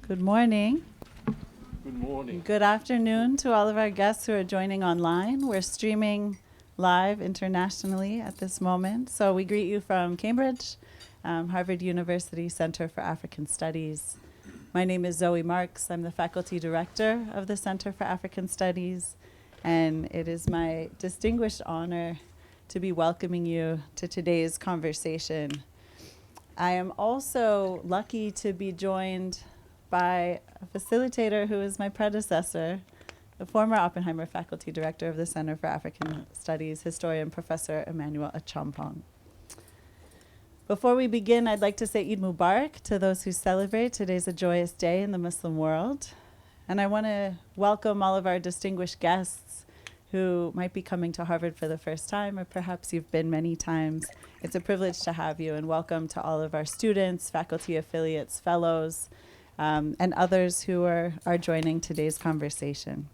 Good morning. Good morning. Good afternoon to all of our guests who are joining online. We're streaming live internationally at this moment. So we greet you from Cambridge, Harvard University Center for African Studies. My name is Zoe Marks. I'm the faculty director of the Center for African Studies, and it is my distinguished honor to be welcoming you to today's conversation. I am also lucky to be joined by a facilitator who is my predecessor, the former Oppenheimer faculty director of the Center for African Studies, historian Professor Emmanuel Achampong. Before we begin, I'd like to say Eid Mubarak to those who celebrate. Today's a joyous day in the Muslim world. And I want to welcome all of our distinguished guests who might be coming to Harvard for the first time, or perhaps you've been many times. It's a privilege to have you, and welcome to all of our students, faculty affiliates, fellows, and others who are joining today's conversation.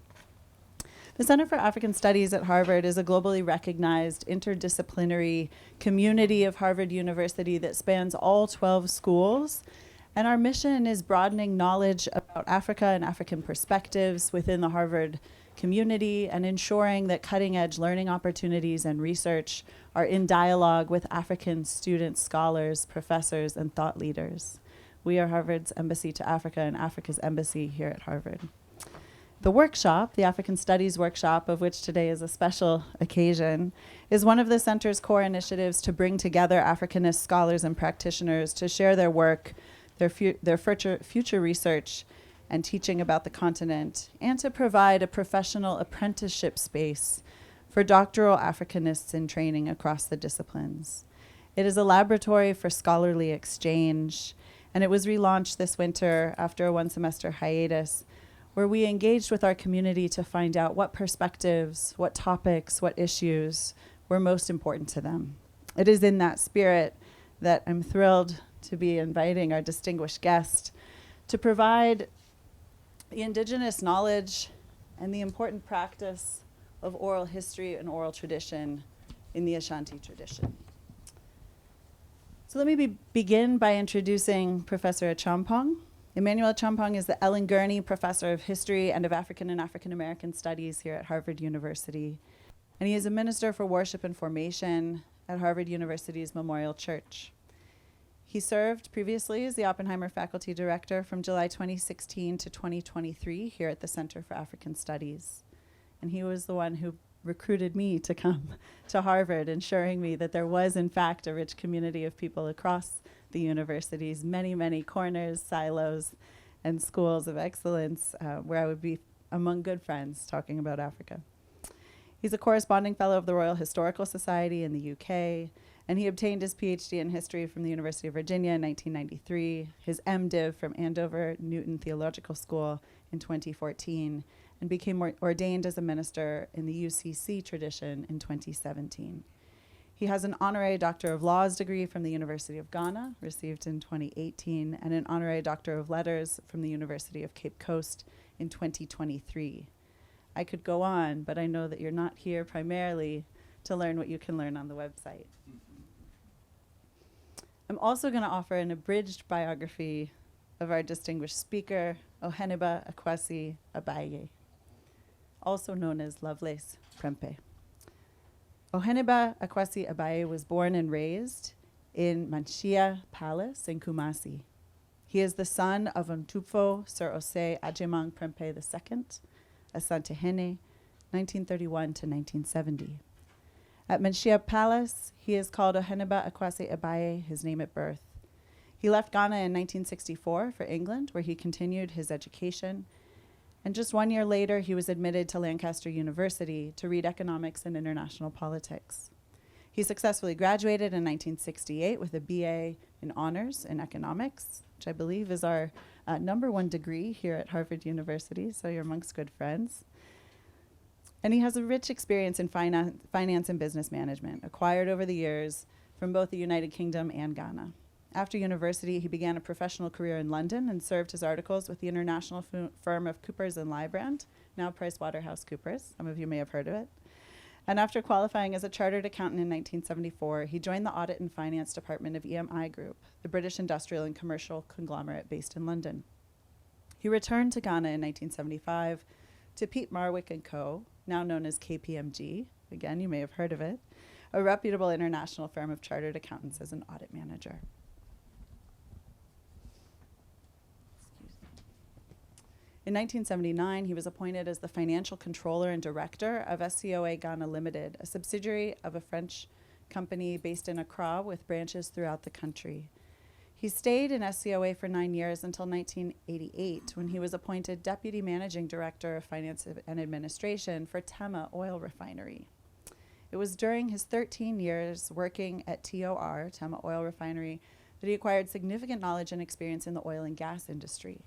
The Center for African Studies at Harvard is a globally recognized interdisciplinary community of Harvard University that spans all 12 schools. And our mission is broadening knowledge about Africa and African perspectives within the Harvard community and ensuring that cutting-edge learning opportunities and research are in dialogue with African students, scholars, professors, and thought leaders. We are Harvard's Embassy to Africa and Africa's Embassy here at Harvard. The workshop, the African Studies workshop, of which today is a special occasion, is one of the center's core initiatives to bring together Africanist scholars and practitioners to share their work, their future research and teaching about the continent, and to provide a professional apprenticeship space for doctoral Africanists in training across the disciplines. It is a laboratory for scholarly exchange, and it was relaunched this winter after a one-semester hiatus, where we engaged with our community to find out what perspectives, what topics, what issues were most important to them. It is in that spirit that I'm thrilled to be inviting our distinguished guest to provide the indigenous knowledge and the important practice of oral history and oral tradition in the Asante tradition. So let me begin by introducing Professor Achampong. Emmanuel Achampong is the Ellen Gurney Professor of History and of African and African American Studies here at Harvard University. And he is a Minister for Worship and Formation at Harvard University's Memorial Church. He served previously as the Oppenheimer Faculty Director from July 2016 to 2023 here at the Center for African Studies. And he was the one who recruited me to come to Harvard, ensuring me that there was, in fact, a rich community of people across the university's many, many corners, silos, and schools of excellence where I would be among good friends talking about Africa. He's a corresponding fellow of the Royal Historical Society in the UK, and he obtained his PhD in history from the University of Virginia in 1993, his MDiv from Andover Newton Theological School in 2014, and became ordained as a minister in the UCC tradition in 2017. He has an honorary Doctor of Laws degree from the University of Ghana, received in 2018, and an honorary Doctor of Letters from the University of Cape Coast in 2023. I could go on, but I know that you're not here primarily to learn what you can learn on the website. I'm also going to offer an abridged biography of our distinguished speaker, Oheneba Akwasi Abayie, also known as Lovelace Prempeh. Oheneba Akwasi Abayie was born and raised in Manshia Palace in Kumasi. He is the son of Ntufo Sir Osei Ajemang Prempeh II, Asante, 1931 to 1970. At Manshia Palace, he is called Oheneba Akwasi Abayie, his name at birth. He left Ghana in 1964 for England, where he continued his education. And just 1 year later, he was admitted to Lancaster University to read economics and international politics. He successfully graduated in 1968 with a BA in honors in economics, which I believe is our #1 degree here at Harvard University, so you're amongst good friends. And he has a rich experience in finance and business management, acquired over the years from both the United Kingdom and Ghana. After university, he began a professional career in London and served his articles with the international firm of Coopers & Lybrand, now PricewaterhouseCoopers. Some of you may have heard of it. And after qualifying as a chartered accountant in 1974, he joined the Audit and Finance Department of EMI Group, the British industrial and commercial conglomerate based in London. He returned to Ghana in 1975 to Pete Marwick & Co., now known as KPMG. Again, you may have heard of it, a reputable international firm of chartered accountants as an audit manager. In 1979, he was appointed as the financial controller and director of SCOA Ghana Limited, a subsidiary of a French company based in Accra with branches throughout the country. He stayed in SCOA for 9 years until 1988, when he was appointed Deputy Managing Director of Finance and Administration for Tema Oil Refinery. It was during his 13 years working at TOR, Tema Oil Refinery, that he acquired significant knowledge and experience in the oil and gas industry.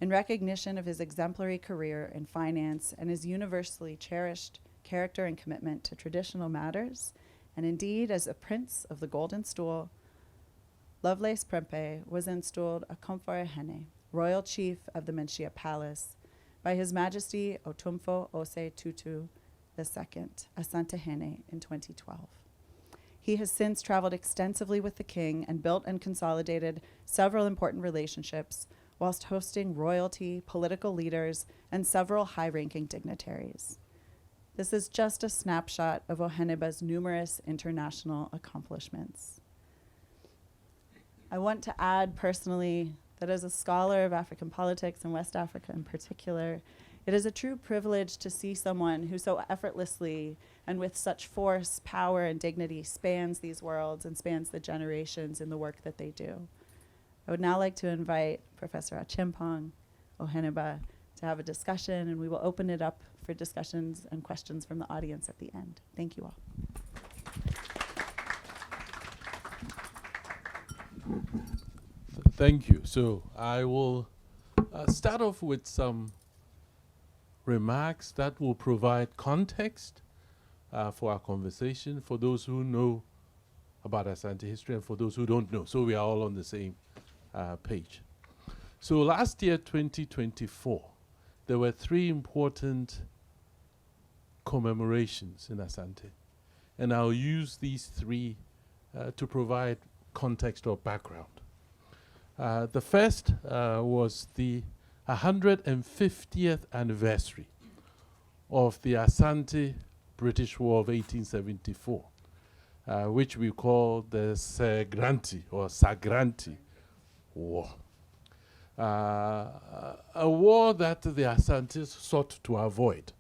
In recognition of his exemplary career in finance and his universally cherished character and commitment to traditional matters, and indeed as a prince of the Golden Stool, Lovelace Prempeh was installed a Oheneba, royal chief of the Menchia Palace, by His Majesty Otumfo Ose Tutu II, Asante in 2012. He has since traveled extensively with the king and built and consolidated several important relationships whilst hosting royalty, political leaders, and several high-ranking dignitaries. This is just a snapshot of Oheneba's numerous international accomplishments. I want to add personally that as a scholar of African politics and West Africa in particular, it is a true privilege to see someone who so effortlessly and with such force, power, and dignity spans these worlds and spans the generations in the work that they do. I would now like to invite Professor Achimpong Oheneba to have a discussion, and we will open it up for discussions and questions from the audience at the end. Thank you all. Thank you. So I will start off with some remarks that will provide context for our conversation, for those who know about Asante history and for those who don't know, so we are all on the same page. So last year, 2024, there were 3 important commemorations in Asante, and I'll use these 3 to provide context or background. The first was the 150th anniversary of the Asante British War of 1874, which we call the Sagranti or Sagranti War. A war that the Asantes sought to avoid.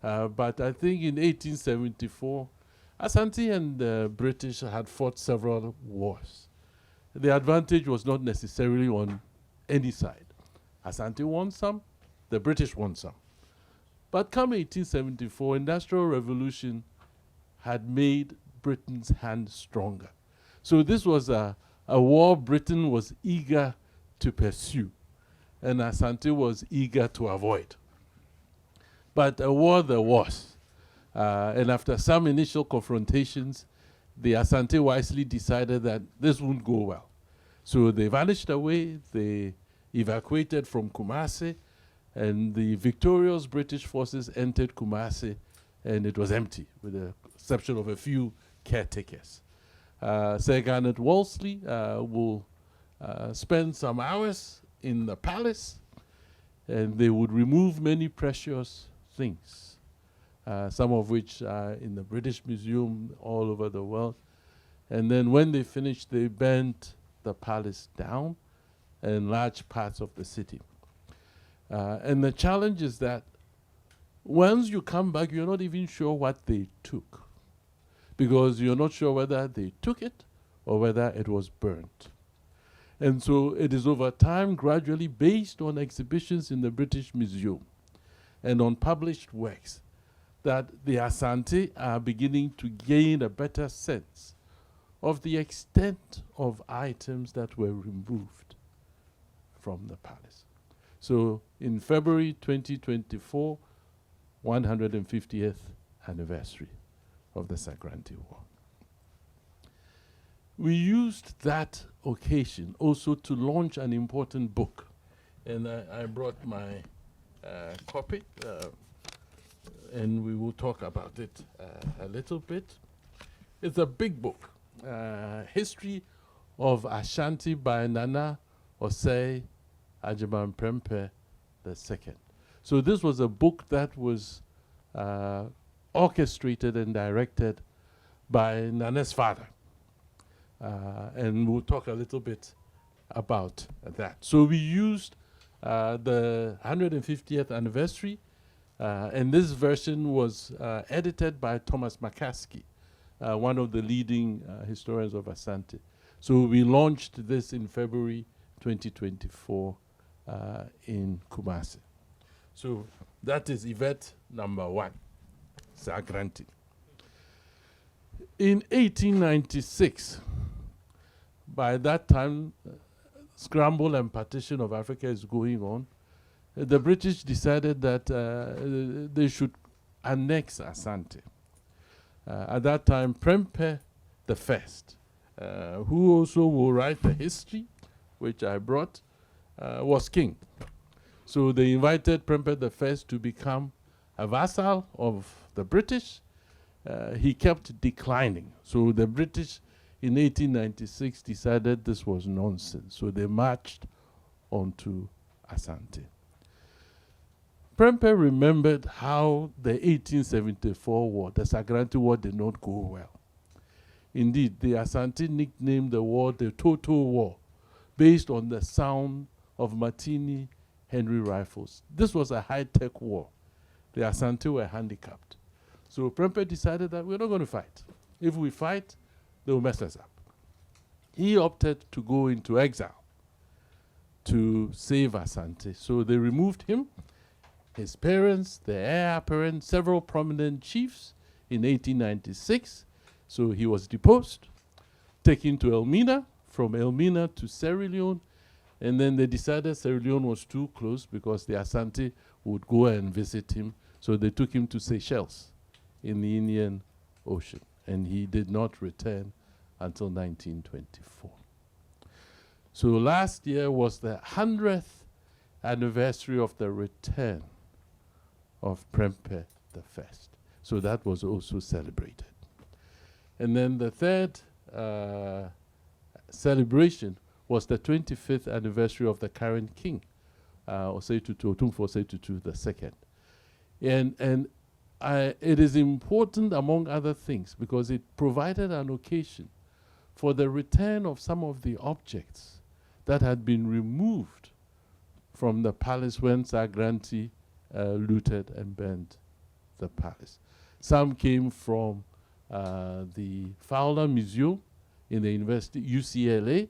But I think in 1874, Asante and the British had fought several wars. The advantage was not necessarily on any side. Asante won some, the British won some. But come 1874, Industrial Revolution had made Britain's hand stronger. So this was a war Britain was eager to pursue, and Asante was eager to avoid. But a war there was. And after some initial confrontations, the Asante wisely decided that this wouldn't go well. So they vanished away, they evacuated from Kumasi, and the victorious British forces entered Kumasi, and it was empty, with the exception of a few caretakers. Sir Garnet Wolseley will spend some hours in the palace, and they would remove many precious things, some of which are in the British Museum all over the world. And then when they finished, they burnt the palace down and large parts of the city. And the challenge is that once you come back, you're not even sure what they took, because you're not sure whether they took it or whether it was burnt. And so it is over time, gradually, based on exhibitions in the British Museum and on published works, that the Asante are beginning to gain a better sense of the extent of items that were removed from the palace. So in February 2024, 150th anniversary of the Sagranti War. We used that occasion also to launch an important book. And I brought my copy, and we will talk about it a little bit. It's a big book, History of Ashanti by Nana Osei Ajiman Prempeh II. So this was a book that was orchestrated and directed by Nane's father. And we'll talk a little bit about that. So we used the 150th anniversary, and this version was edited by Thomas McCaskey, one of the leading historians of Asante. So we launched this in February 2024 in Kumasi. So that is event number 1, Sagranti. In 1896, by that time, scramble and partition of Africa is going on. The British decided that they should annex Asante. At that time, Prempeh I, who also will write the history, which I brought, was king. So they invited Prempeh I to become a vassal of the British. He kept declining. So the British in 1896 decided this was nonsense. So they marched onto Asante. Prempeh remembered how the 1874 war, the Sagranti War, did not go well. Indeed, the Asante nicknamed the war the Total War, based on the sound of Martini Henry rifles. This was a high-tech war. The Asante were handicapped. So Prempeh decided that we're not going to fight. If we fight, they will mess us up. He opted to go into exile to save Asante. So they removed him, his parents, the heir apparent, several prominent chiefs in 1896. So he was deposed, taken to Elmina, from Elmina to Sierra Leone, and then they decided Sierra Leone was too close because the Asante would go and visit him. So they took him to Seychelles in the Indian Ocean, and he did not return until 1924. So last year was the 100th anniversary of the return of Prempeh I. So that was also celebrated. And then the third celebration was the 25th anniversary of the current king, Osei-Tutu, Otumfuo Osei-Tutu II. And it is important, among other things, because it provided an occasion for the return of some of the objects that had been removed from the palace when Sagranti looted and burned the palace. Some came from the Fowler Museum in the University, UCLA,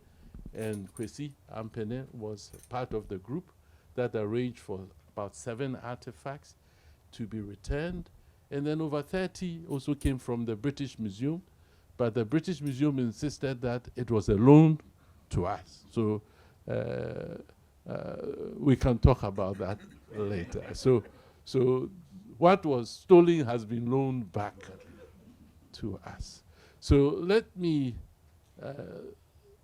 and Kwesi Ampene was part of the group that arranged for about 7 artifacts to be returned. And then over 30 also came from the British Museum, but the British Museum insisted that it was a loan to us. So we can talk about that later. So what was stolen has been loaned back to us. So let me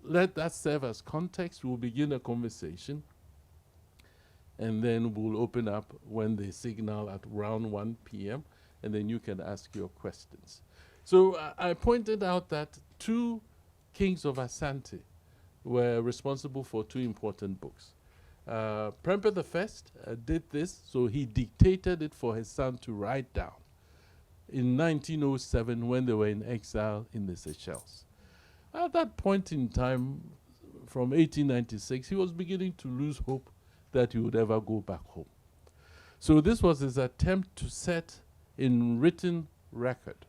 let that serve as context. We'll begin a conversation, and then we'll open up when they signal at around 1 p.m., and then you can ask your questions. So I pointed out that 2 kings of Asante were responsible for 2 important books. Prempeh I did this, so he dictated it for his son to write down in 1907 when they were in exile in the Seychelles. At that point in time, from 1896, he was beginning to lose hope that he would ever go back home. So this was his attempt to set in written record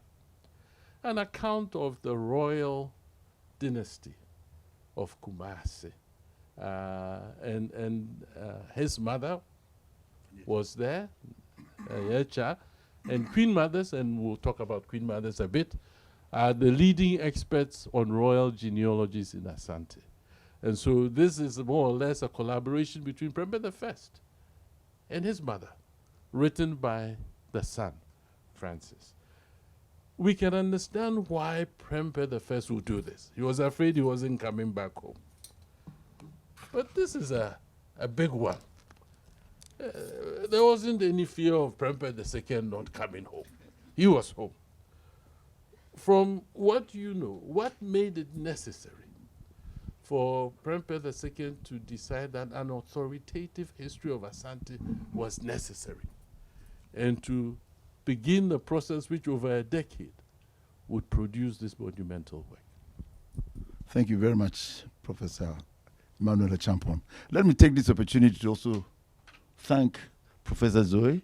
an account of the royal dynasty of Kumasi. And his mother was there, Yecha, and Queen Mothers, and we'll talk about Queen Mothers a bit, are the leading experts on royal genealogies in Asante. And so this is more or less a collaboration between Prempeh I and his mother, written by the son, Francis. We can understand why Prempeh I would do this. He was afraid he wasn't coming back home. But this is a big one. There wasn't any fear of Prempeh II not coming home. He was home. From what you know, what made it necessary for Prempeh II to decide that an authoritative history of Asante was necessary, and to begin the process which over a decade would produce this monumental work. Thank you very much, Professor Emmanuel Champon. Let me take this opportunity to also thank Professor Zoe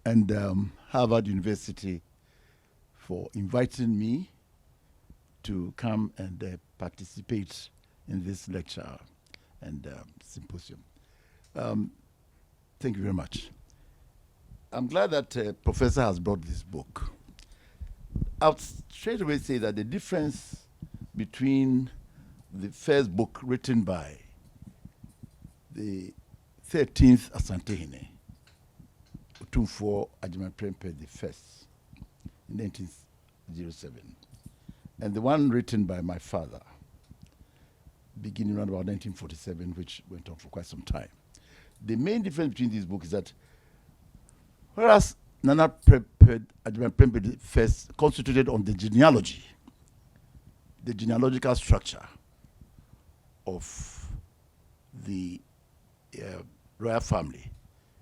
and Harvard University for inviting me to come and participate in this lecture and symposium. Thank you very much. I'm glad that Professor has brought this book. I'll straight away say that the difference between the first book written by the 13th Asantehene, Otumfuo Agyeman Prempeh I, in 1907, and the one written by my father, beginning around about 1947, which went on for quite some time. The main difference between these books is that whereas Nana Agyeman Prempeh I constituted on the genealogy, the genealogical structure of the royal family,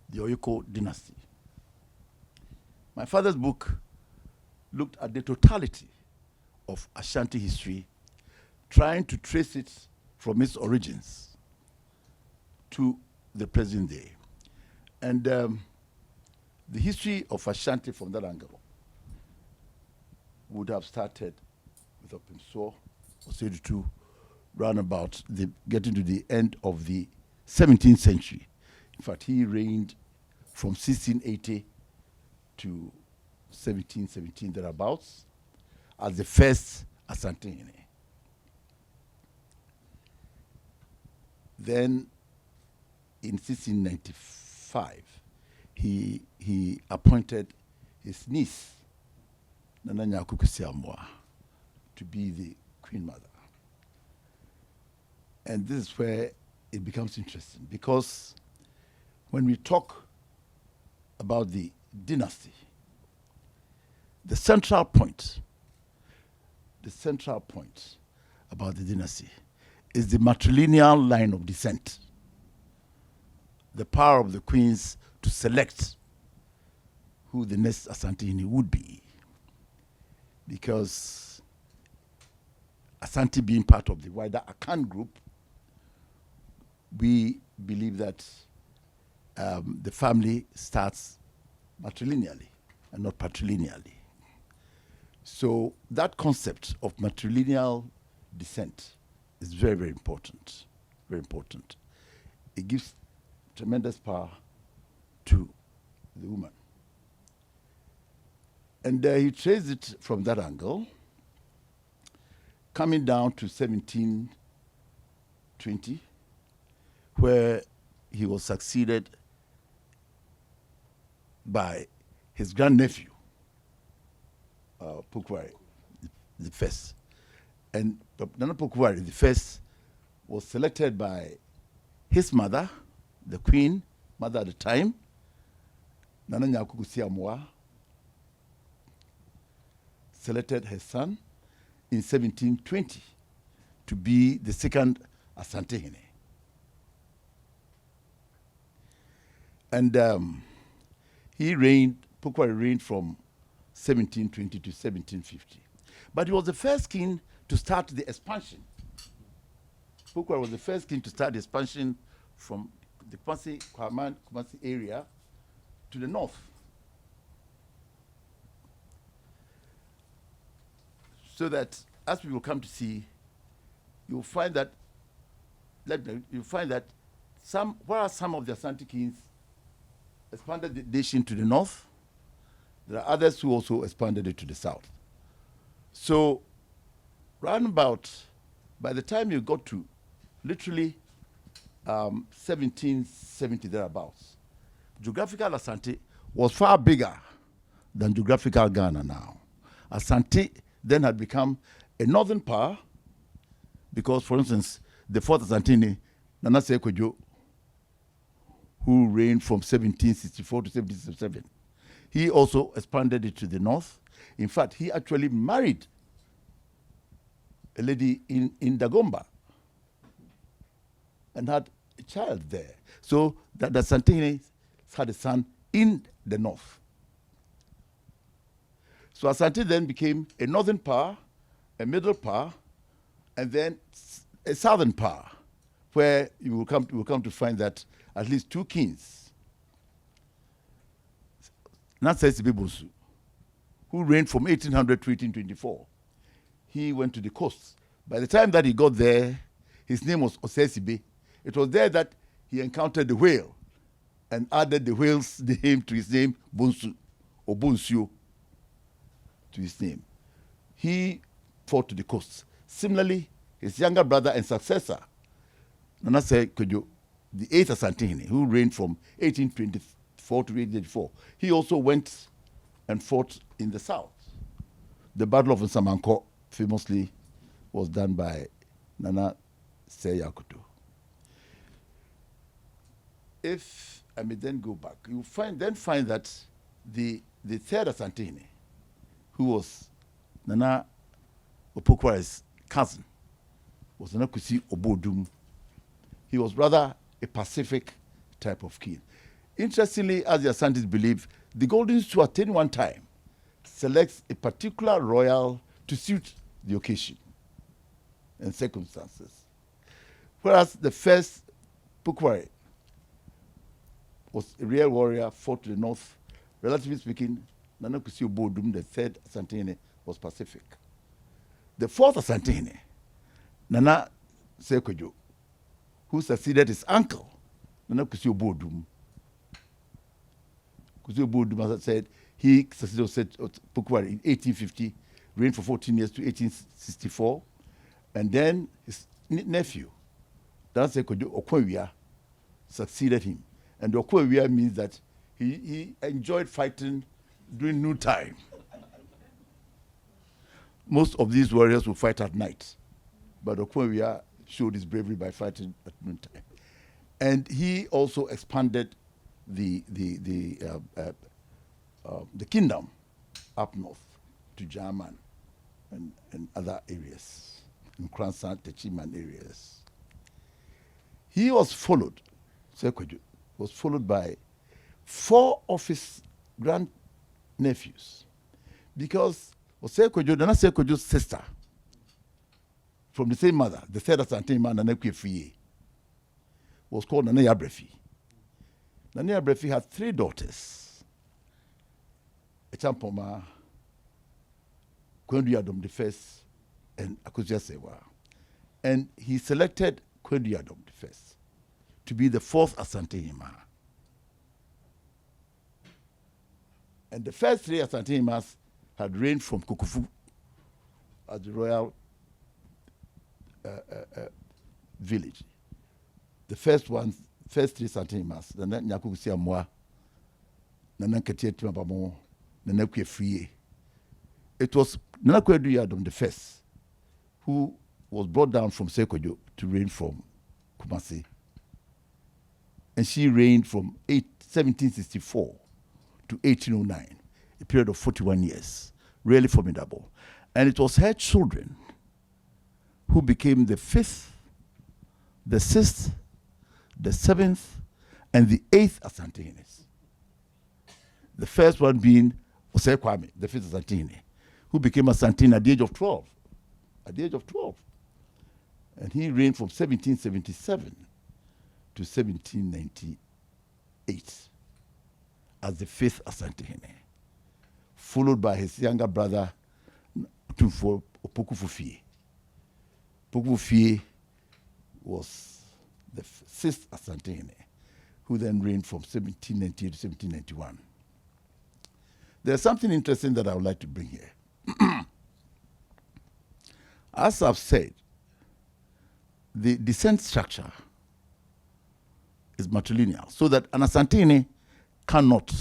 the Oyoko dynasty. My father's book looked at the totality of Ashanti history, trying to trace it from its origins to the present day. And the history of Ashanti from that angle would have started with Opimso, Osedutu, round about getting to the end of the 17th century. In fact, he reigned from 1680 to 1717 thereabouts as the first Asantehene. Then in 1695, he appointed his niece, Nana Nyakuku Siamwa, to be the Queen Mother. And this is where it becomes interesting, because when we talk about the dynasty, the central point about the dynasty is the matrilineal line of descent, the power of the queens to select who the next Asantehene would be. Because Asante being part of the wider Akan group, we believe that the family starts matrilineally and not patrilineally. So that concept of matrilineal descent is very, very important. Very important. It gives tremendous power to the woman. And he traced it from that angle, coming down to 1720, where he was succeeded by his grandnephew, Pukwari the first. And Nana Pukwari the first was selected by his mother, the queen mother at the time, Nana Nyakuku Siamwa, selected her son in 1720 to be the second Asantehene. And Pukwari reigned from 1720 to 1750. But he was the first king to start the expansion. Pukwari was the first king to start the expansion from the Kumasi area to the north. So that, as we will come to see, you'll find that whereas some of the Asante kings expanded the nation to the north, there are others who also expanded it to the south. So, roundabout, by the time you got to literally 1770 thereabouts, geographical Asante was far bigger than geographical Ghana now. Asante then had become a northern power because, for instance, the fourth Asantehene, Nana Sekwejo, who reigned from 1764 to 1767, he also expanded it to the north. In fact, he actually married a lady in Dagomba, and had a child there. So that the Asante had a son in the north. So Asante then became a northern power, a middle power, and then a southern power, where you will come to find that at least two kings, Nansesi Bunsu, who reigned from 1800 to 1824. He went to the coast. By the time that he got there, his name was Osesibe. It was there that he encountered the whale and added the whale's name to his name, Bunsu, or Bunsio, to his name. He fought to the coast. Similarly, his younger brother and successor, Nanase Kojo, the 8th Asante, who reigned from 1824 to 1884, he also went and fought in the south. The Battle of Nsamanko famously was done by Nana Seyakutu. If I may then go back, you find that the third Asante, who was Nana Opokware's cousin, was Nana Kusi Obodum. He was rather a Pacific type of king. Interestingly, as the Asantes believe, the Golden Stew at any one time selects a particular royal to suit the occasion and circumstances. Whereas the first Pokware was a real warrior, fought to the north. Relatively speaking, Nana Kusi Obodum, the third Asante, was Pacific. The fourth Asante, Nana Sekojo, who succeeded his uncle, Nana Kusi Obodum. Kusi Obodum, as I said, he succeeded Pokware in 1850, reigned for 14 years to 1864, and then his nephew, Nana Sekojo Okwewia, succeeded him. And Okwewia means that he enjoyed fighting during noontime. Most of these warriors will fight at night, but Okwewia showed his bravery by fighting at noontime. And he also expanded the kingdom up north to German and other areas, in Kransan, Techiman areas. He was followed, Sekojo was followed by 4 of his grandnephews, because Osekojo, Nana Sekojo's sister, from the same mother, the third Asante man, Nana Kwefiye, was called Nana Yabrefi. Nana Yabrefi had 3 daughters, Echampoma, Kwendu Yadom the first, and Akuzia Sewa. And he selected Kwendu Yadom the first to be the 4th Asante Hima. And the first 3 Asante Himas had reigned from Kukufu as the royal village. The first 3 Asante Himas, Nana Nyakukusi Amwa, Nana Ketia Timabamo, Nana Kwefiye. It was Nana Kwedu Yadom the first who was brought down from Sekojo to reign from Kumasi. And she reigned from 1764 to 1809, a period of 41 years, really formidable. And it was her children who became the 5th, the 6th, the 7th, and the 8th Asante. The first one being Osei Kwame, the 5th Asante, who became Asante at the age of 12. At the age of 12. And he reigned from 1777 to 1798 as the 5th Asante, followed by his younger brother, Tumfo Opokufufie. Opokufufie was the 6th Asante, who then reigned from 1798 to 1791. There's something interesting that I would like to bring here. As I've said, the descent structure is matrilineal, so that an Asante cannot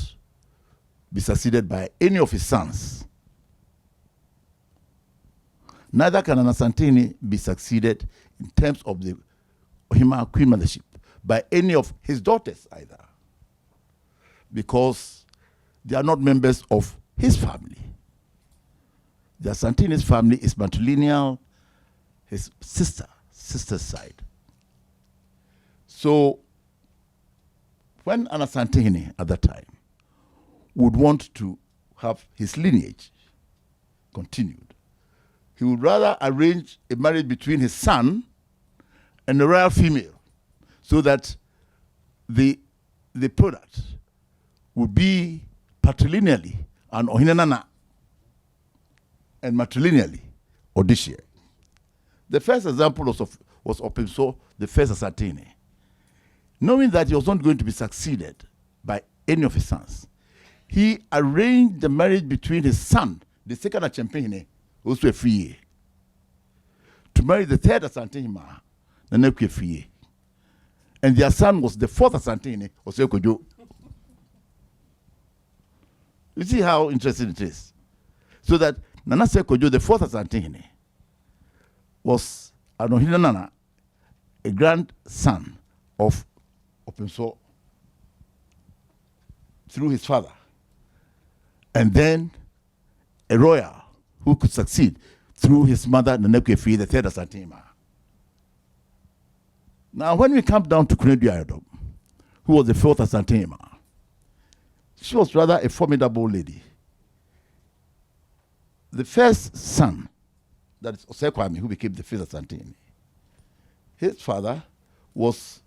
be succeeded by any of his sons. Neither can an Asante be succeeded in terms of the Oheneba queen mothership by any of his daughters either, because they are not members of his family. The Asante's family is matrilineal, his sister's side. So when an Asante at that time would want to have his lineage continued, he would rather arrange a marriage between his son and a royal female, so that the product would be patrilineally an Ohenena and matrilineally Odishie. The first example was Opimso, the first Asante. Knowing that he was not going to be succeeded by any of his sons, he arranged the marriage between his son, the second Achampene, also a free, to marry the third Asante Hima, the Nekwe free. And their son was the fourth Asante, Osekojo. You see how interesting it is? So that Nana Sekojo, the fourth Asante, was an Ohenena, a grandson of Opimso through his father. And then a royal who could succeed through his mother, Nanekwefi, the third Asante. Now, when we come down to Kunedu Ayodom, who was the fourth Asante, she was rather a formidable lady. The first son, that is Osekwame, who became the fifth Asante, his father was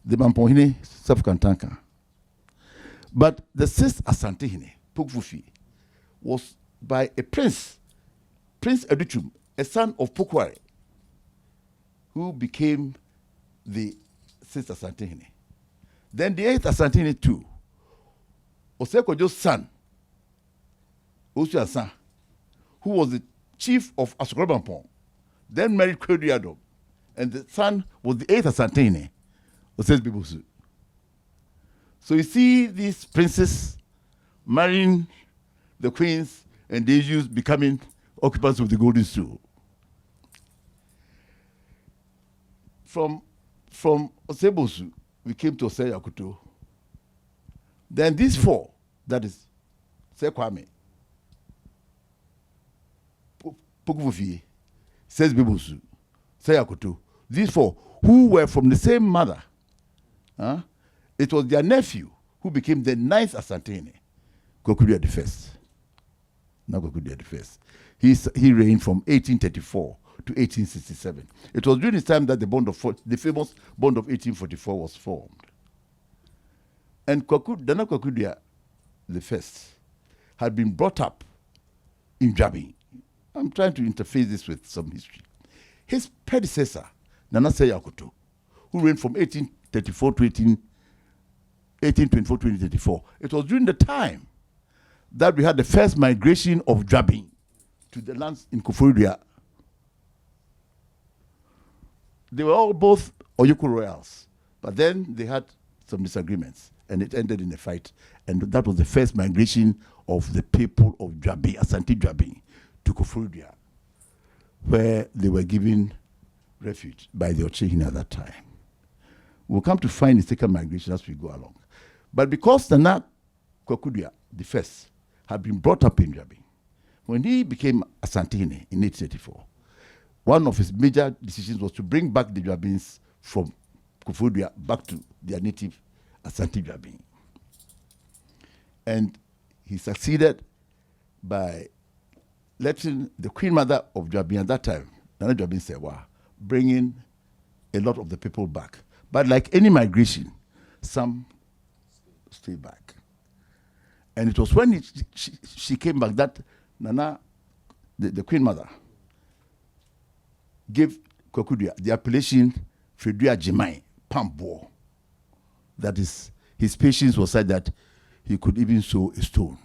the Mampohine Subkantanka. But the sixth Asante, Pukfufi, was by a prince, Prince Educhum, a son of Pukware, who became the sixth Asante. Then the eighth Asante too, Osekojo's son, Osuasan, who was the chief of Asokorobampong, then married Kwediadom, and the son was the eighth Asante, Osesbibusu. So you see these princes marrying the queens and the Jews becoming occupants of the golden stool. From Osebosu, we came to Oseyakuto. Then these four, that is Sekwame, Pukufufi, Sesbibusu, Seyakuto, these four, who were from the same mother, it was their nephew who became the ninth Asante, Kokudia the first. Now Kokudia the first. He reigned from 1834 to 1867. It was during this time that the famous bond of 1844 was formed. And Dana Kokudia the first had been brought up in Jabi. I'm trying to interface this with some history. His predecessor, Nana Seyakuto, who reigned from 1834 to 1824 to 1834. It was during the time that we had the first migration of Jabin to the lands in Koforidua. They were all both Oyuku royals, but then they had some disagreements, and it ended in a fight. And that was the first migration of the people of Jabin, Asante Jabin, to Koforidua, where they were given refuge by the Ochehin at that time. We'll come to find the second migration as we go along. But because Nana Kokudia, the first, had been brought up in Jabin, when he became Asante in 1834, one of his major decisions was to bring back the Jabins from Koforidua back to their native Asante Jabin. And he succeeded by letting the Queen Mother of Jabin at that time, Nana Jabin Sewa, bringing a lot of the people back. But like any migration, some stay back. And it was when she came back that Nana, the Queen Mother, gave Kokudia the appellation Fredua Jemai Pambo. That is, his patience was such that he could even sew a stone,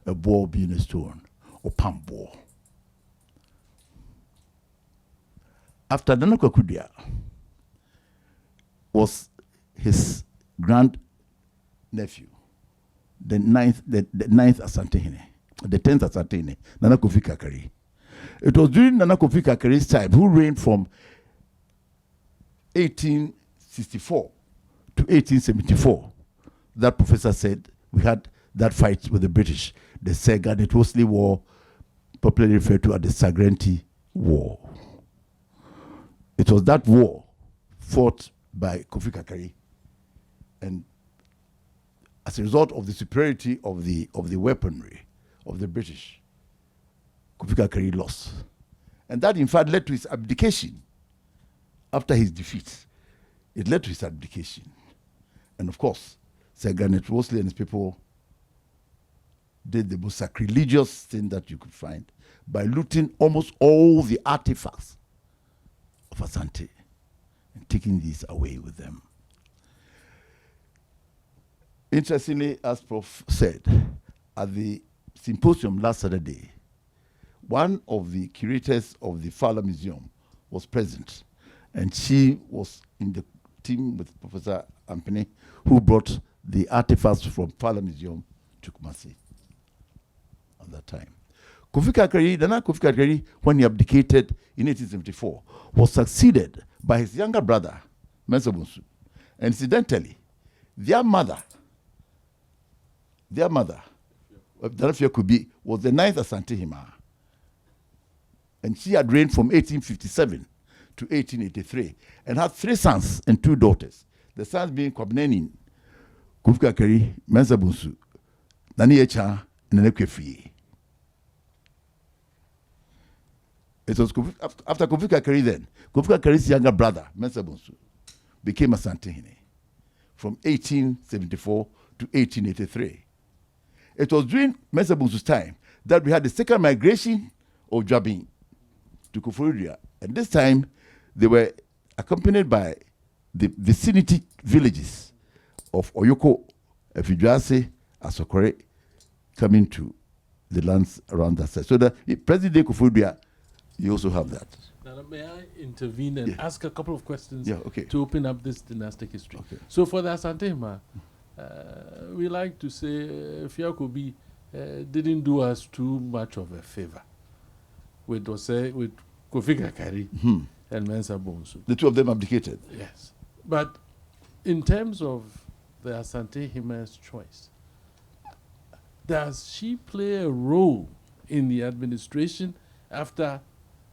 a ball being a stone, or Pambo. After Nana Kokudia was his grand nephew, the ninth Asante, the 10th Asante, Nana Kofi Kakari. It was during Nana Kofi Kakari's time, who reigned from 1864 to 1874, that professor said we had that fight with the British, the Seganetosli War, popularly referred to as the Sagrenti War. It was that war fought by Kofi Kakari And as a result of the superiority of the weaponry of the British, Kofi Kakari lost. And that, in fact, led to his abdication after his defeat. It led to his abdication. And of course, Sir Garnet Wolseley and his people did the most sacrilegious thing that you could find by looting almost all the artifacts of Asante and taking these away with them. Interestingly, as Prof said, at the symposium last Saturday, one of the curators of the Fowler Museum was present, and she was in the team with Professor Ampene, who brought the artifacts from Fowler Museum to Kumasi at that time. Kofi Kakari, Nana Kofi Kakari, when he abdicated in 1874, was succeeded by his younger brother, Mensa Bonsu. And incidentally, their mother, Danafia Kubi, was the 9th Asante Hima. And she had reigned from 1857 to 1883 and had 3 sons and 2 daughters. The sons being Kwabnenin, Kofi Kakari, Mensa Bonsu, Nani Echa, and Nenekwefi. It was after Kofi Kakari then, Kofi Kakari's younger brother, Mensa Bonsu, became Asante Hine from 1874 to 1883. It was during Mensa Bonsu's time that we had the second migration of Jabin to Koforidua. And this time, they were accompanied by the vicinity villages of Oyoko, Efijuase, Asokore, coming to the lands around that side. So the present-day Koforidua, you also have that. Now, may I intervene and ask a couple of questions to open up this dynastic history? Okay. So for the Asante Hima, we like to say Fiakobi didn't do us too much of a favor with Kofi Kakari and Mensa Bonsu. The 2 of them abdicated. Yes. But in terms of the Asante Hima's choice, does she play a role in the administration after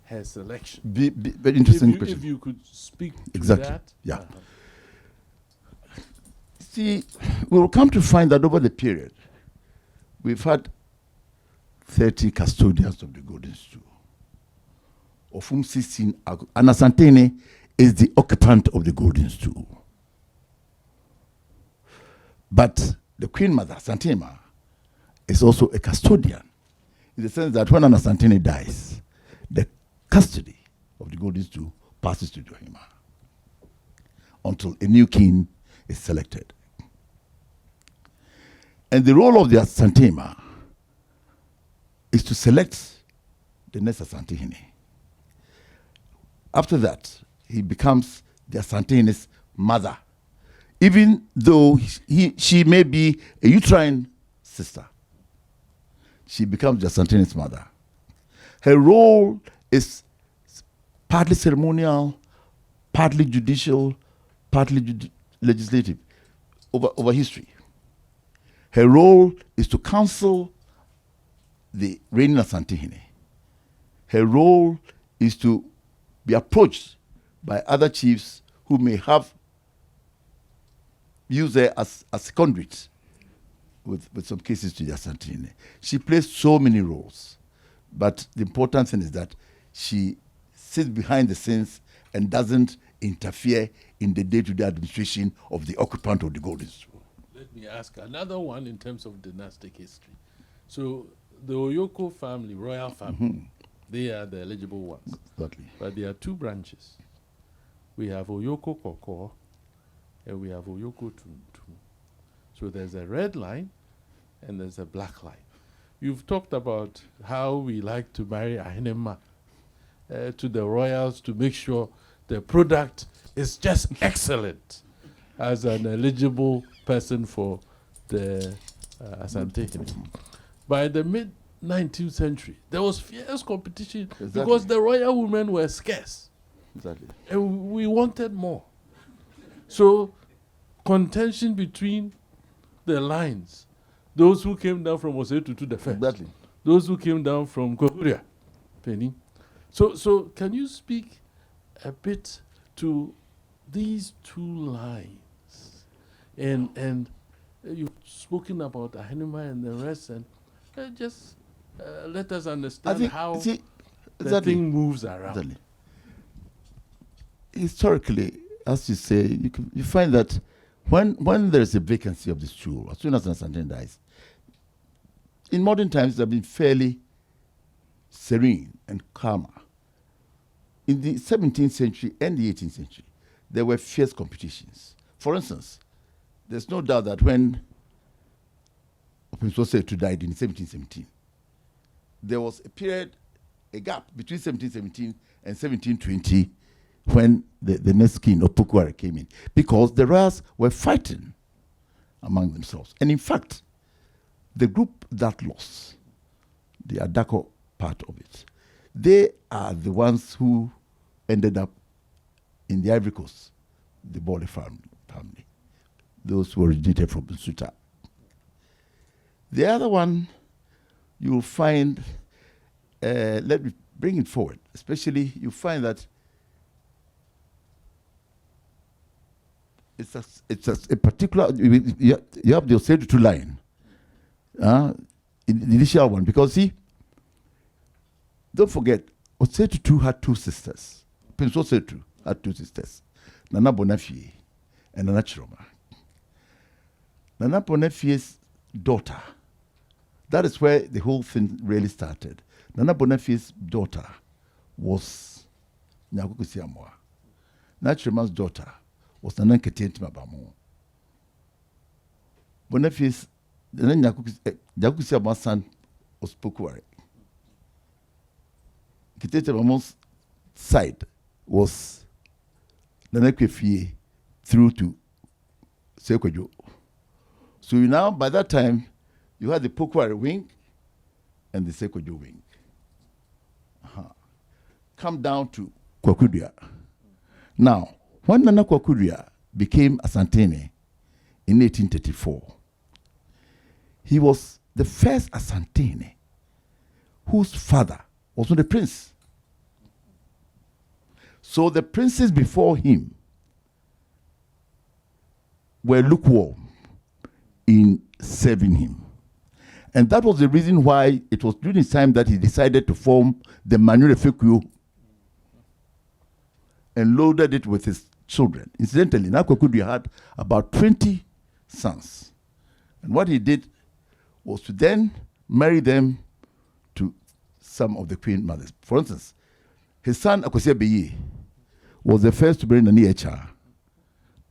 her selection? Very interesting question. If you could speak to exactly. that. Yeah. See, we will come to find that over the period, we've had 30 custodians of the golden stool, of whom 16 are, and Asante is the occupant of the golden stool. But the Queen Mother, Asante Hima, is also a custodian, in the sense that when an Asante dies, the custody of the golden stool passes to Johima until a new king is selected. And the role of the Asante Hima is to select the next Asante Hine. After that, he becomes the Asante Hine's mother, even though she may be a uterine sister. She becomes the Asante Hine's mother. Her role is partly ceremonial, partly judicial, partly legislative over history. Her role is to counsel the reigning Asante Hine. Her role is to be approached by other chiefs who may have used her as a conduit with some cases to the Asante Hine. She plays so many roles, but the important thing is that she sits behind the scenes and doesn't interfere in the day-to-day administration of the occupant of the golden stool. Let me ask another one in terms of dynastic history. So the Oyoko family, royal family, they are the eligible ones. Exactly. But there are 2 branches. We have Oyoko Koko and we have Oyoko Tuntum. So there's a red line and there's a black line. You've talked about how we like to marry Oheneba to the royals to make sure the product is just excellent as an eligible person for the Asante Hine. By the mid-19th century, there was fierce competition because the royal women were scarce. Exactly. And we wanted more. So contention between the lines, those who came down from Osetutu the first, Exactly. those who came down from Kokuria, Penny. So can you speak a bit to these 2 lines And you've spoken about Oheneba and the rest, and just let us understand how the exactly, thing moves around. exactly. Historically, as you say, you find that when there is a vacancy of the stool, as soon as an Asante dies, in modern times, they've been fairly serene and calmer. In the 17th century and the 18th century, there were fierce competitions. For instance, there's no doubt that when Opensosetu died in 1717, there was a period, a gap between 1717 and 1720 when the next king of Pukware came in, because the Ras were fighting among themselves. And in fact, the group that lost, the Adako part of it, they are the ones who ended up in the Ivory Coast, the Bole family, those who originated from Nsuta. The other one, you will find, let me bring it forward, especially you find that it's a particular, you have the Osetu line, in the initial one, because see, don't forget, Osetu had two sisters. Prince Osetu had two sisters, Nana Bonafie and Nana Chiroma. Nana Bonafie's daughter, that is where the whole thing really started. Nana Bonafie's daughter was Nyakuku Siamwa. Nana Chiroma's daughter was Nana Nketienti Mabamu. Bonafie's Nyakuku Siamwa's son was Pukware. Nketienti Mabamu's side was Nana Kwefie through to Sekwejo. So now, by that time, you had the Pukware wing and the Sekwejo wing. Come down to Kwakudia. Now, when Nana Kwakudia became Asantene in 1834, he was the first Asantene whose father was not a prince. So the princes before him were lukewarm in serving him. And that was the reason why it was during his time that he decided to form the Manuel Fekuyo and loaded it with his children. Incidentally, Nakwakudu had about 20 sons. And what he did was to then marry them to some of the queen mothers. For instance, his son Akwasi Abayie was the first to marry Nani Echa,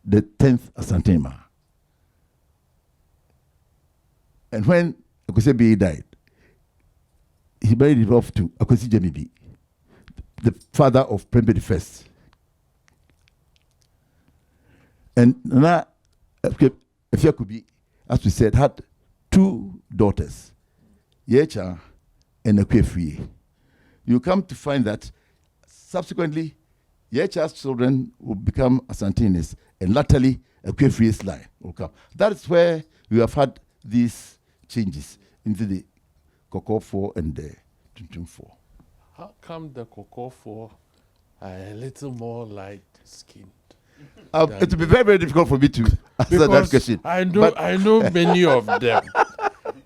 the 10th Asantema. And when Akwasi Abayie died, he married it off to Akwasi Jamibi, the father of Prembe the First. And Nana Efiakubi, as we said, had two daughters, Yecha and Akwefie. You come to find that subsequently, Yecha's children will become Asantenes, and latterly, Akwefie's line will come. That is where you have had these changes into the Kokofo and the Tuntumfo. How come the Kokofo are a little more light-skinned? It will be very, very difficult for me to answer that question. I know many of them.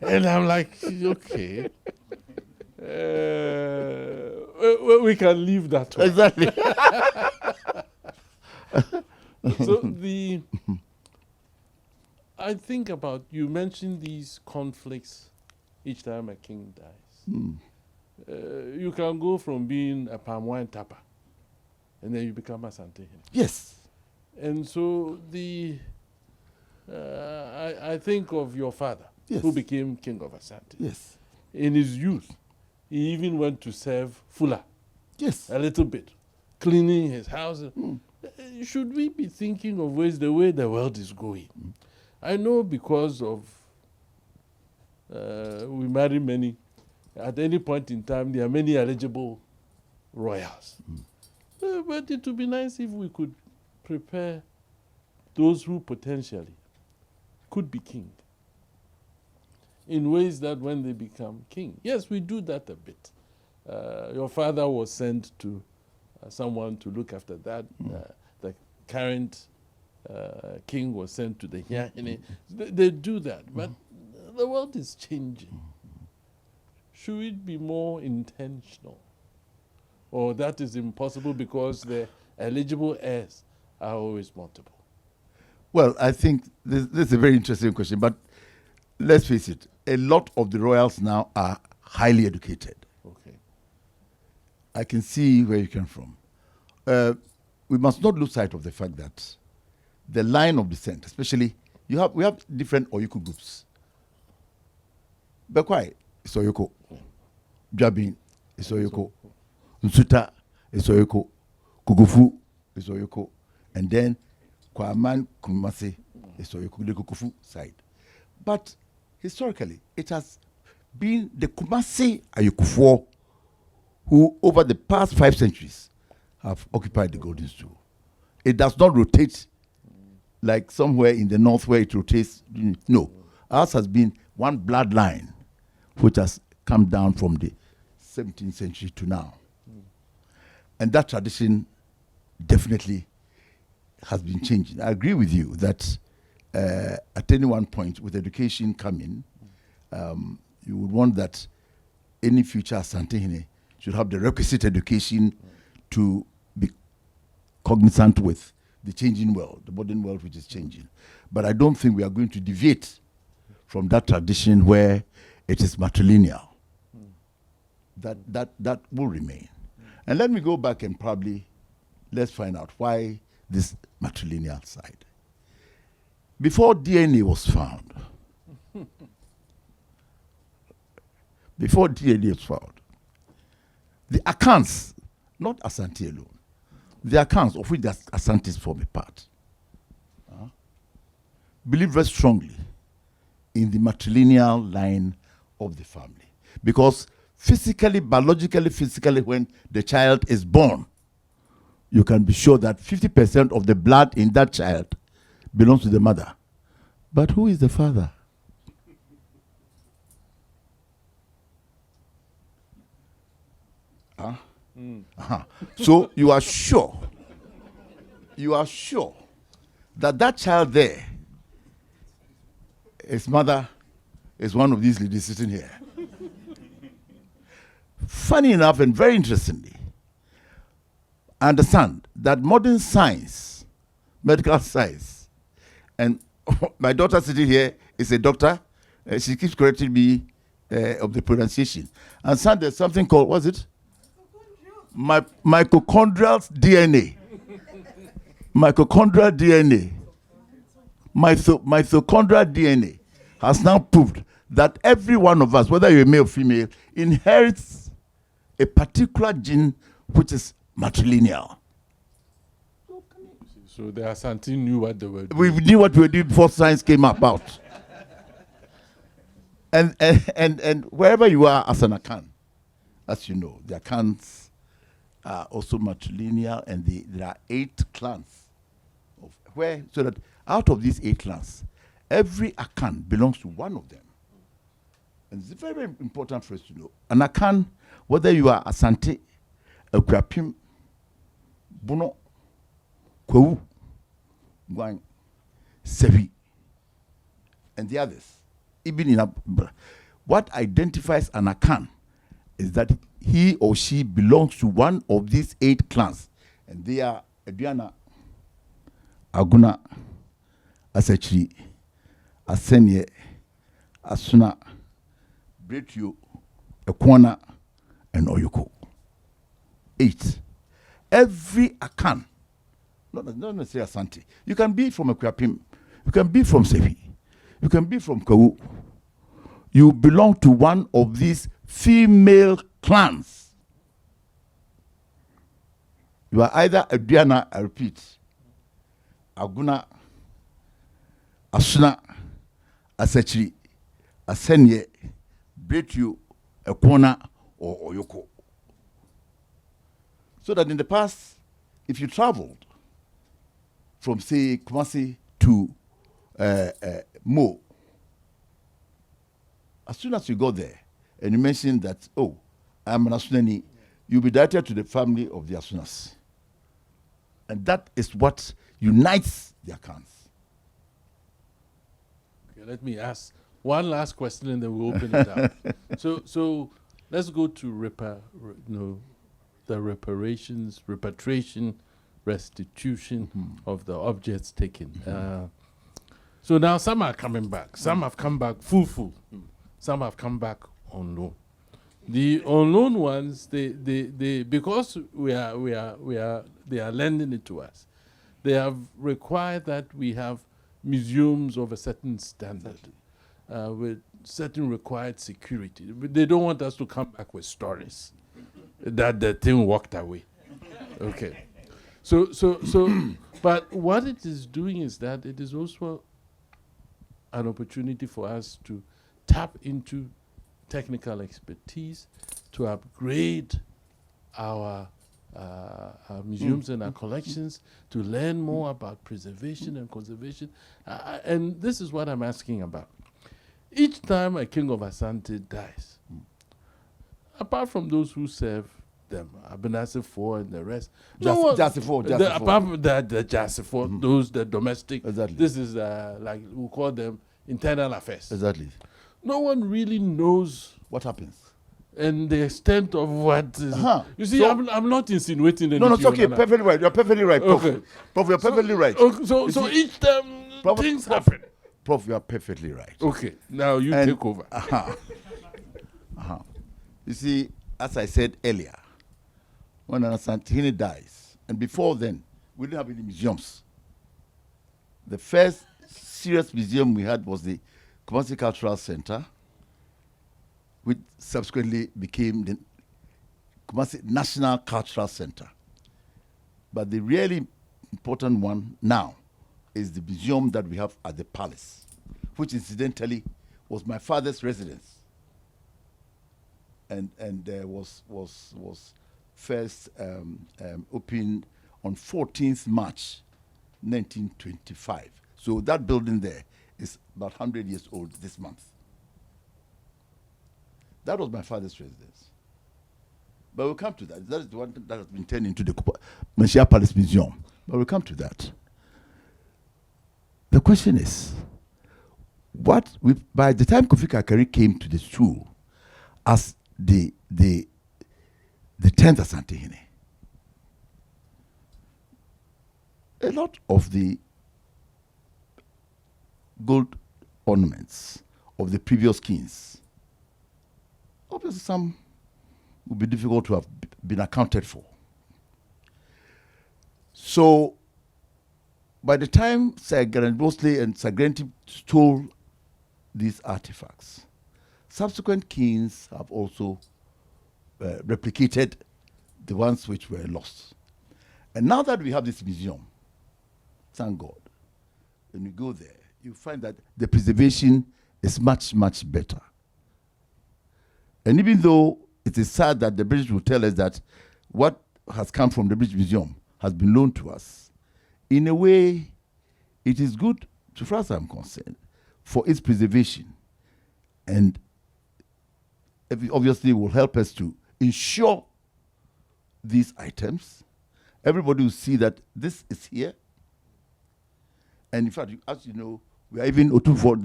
And I'm like, okay. We can leave that one. Exactly. So I think about, you mentioned these conflicts each time a king dies. You can go from being a palm wine tapper and then you become Asante. Yes. And so I think of your father, yes, who became king of Asante. Yes. In his youth, he even went to serve Fula. Yes. A little bit, cleaning his house. Should we be thinking of ways, the way the world is going? I know because of we marry many. At any point in time, there are many eligible royals. But it would be nice if we could prepare those who potentially could be king in ways that when they become king. Yes, we do that a bit. Your father was sent to someone to look after that. The current king was sent to the Hiahine. They do that, but the world is changing. Should it be more intentional? Or that is impossible because the eligible heirs are always multiple? Well, I think this is a very interesting question, but let's face it, a lot of the royals now are highly educated. Okay. I can see where you come from. We must not lose sight of the fact that the line of descent, especially, we have different Oyoko groups. Bekwai is Oyoko. Jabin is Oyoko. Nsuta is Oyoko. Kugufu is Oyoko. And then Kwaman Kumase is Oyoko, the Kugufu side. But historically, it has been the Kumase Ayokufuo who, over the past 5 centuries, have occupied the golden stool. It does not rotate like somewhere in the north where it rotates. No. Ours has been one bloodline which has come down from the 17th century to now. And that tradition definitely has been changing. I agree with you that at any one point with education coming, you would want that any future Asante should have the requisite education to be cognizant with the changing world, the modern world which is changing. But I don't think we are going to deviate from that tradition where it is matrilineal. That will remain. And let me go back and probably let's find out why this matrilineal side. Before DNA was found, the accounts, not Asante alone, the accounts of which the Asantes form a part, believe very strongly in the matrilineal line of the family. Because physically, biologically, when the child is born, you can be sure that 50% of the blood in that child belongs to the mother. But who is the father? So you are sure that that child there, his mother is one of these ladies sitting here. Funny enough and very interestingly, I understand that modern science, medical science, and my daughter sitting here is a doctor. She keeps correcting me of the pronunciation. And son, there's something called, what's it? Mitochondrial DNA. Mitochondrial DNA. Mitochondrial DNA has now proved that every one of us, whether you're male or female, inherits a particular gene which is matrilineal. So the Asante knew what they were doing. We knew what we were doing before science came about. And wherever you are as an Akan, as you know, the Akans are also matrilineal, and there are 8 clans. So that out of these 8 clans, every Akan belongs to one of them. And it's very, very important for us to know. An Akan, whether you are Asante, Akuapim, Bono, Kwewu, Gwang, Sevi, and the others, even in what identifies an Akan is that he or she belongs to one of these 8 clans. And they are Aduana, Aguna, Asachiri, Asenye, Asuna, Bretio, Ekwana, and Oyoko. 8. Every Akan, not necessarily Asante. You can be from Akuapim, you can be from Sevi, you can be from Kawu. You belong to one of these female clans. You are either Aduana, I repeat, Aguna, Asuna, Asachiri, Asenye, Bretio, Ekwana, or Oyoko. So that in the past, if you traveled from, say, Kumasi to Mo, as soon as you go there and you mention that, oh, I'm an Asunani, you'll be directed to the family of the Asunas. And that is what unites the accounts. Okay, let me ask one last question and then we'll open it up. So let's go to the reparations, repatriation, restitution of the objects taken. So now some are coming back. Some have come back full. Some have come back on loan. The unknown ones, they because they are lending it to us. They have required that we have museums of a certain standard, with certain required security. But they don't want us to come back with stories that the thing walked away. Okay. So, but what it is doing is that it is also an opportunity for us to tap into technical expertise, to upgrade our museums and our collections, to learn more about preservation and conservation. And this is what I'm asking about. Each time a king of Asante dies, apart from those who serve them, Abenasefo and the rest, apart from the Jasifo, those the domestic, exactly. This is like we call them internal affairs. Exactly. No one really knows what happens and the extent of what is. You see, so I'm not insinuating anything. No, it's okay. Perfectly right. You're perfectly right, Prof. Okay. Prof, you're perfectly right. Okay, so each time things happen. Prof, you are perfectly right. Okay, now you take over. You see, as I said earlier, when Asante dies, and before then, we didn't have any museums. The first serious museum we had was the Kumasi Cultural Center, which subsequently became the Kumasi National Cultural Center. But the really important one now is the museum that we have at the palace, which incidentally was my father's residence, and was first opened on 14th March 1925. So that building there is about 100 years old this month. That was my father's residence. But we'll come to that. That is the one that has been turned into the Manshia Palace Museum. But we'll come to that. The question is, by the time Kofi Kakari came to the school as the 10th Asante, a lot of the gold ornaments of the previous kings, obviously some would be difficult to have been accounted for. So by the time Sir Garnet Bosley and Sir Granty stole these artifacts, subsequent kings have also replicated the ones which were lost. And now that we have this museum, thank God, when you go there, you find that the preservation is much, much better. And even though it is sad that the British will tell us that what has come from the British Museum has been loaned to us, in a way, it is good, so far as I'm concerned, for its preservation. And it obviously will help us to ensure these items. Everybody will see that this is here. And in fact, as you know, we are even, the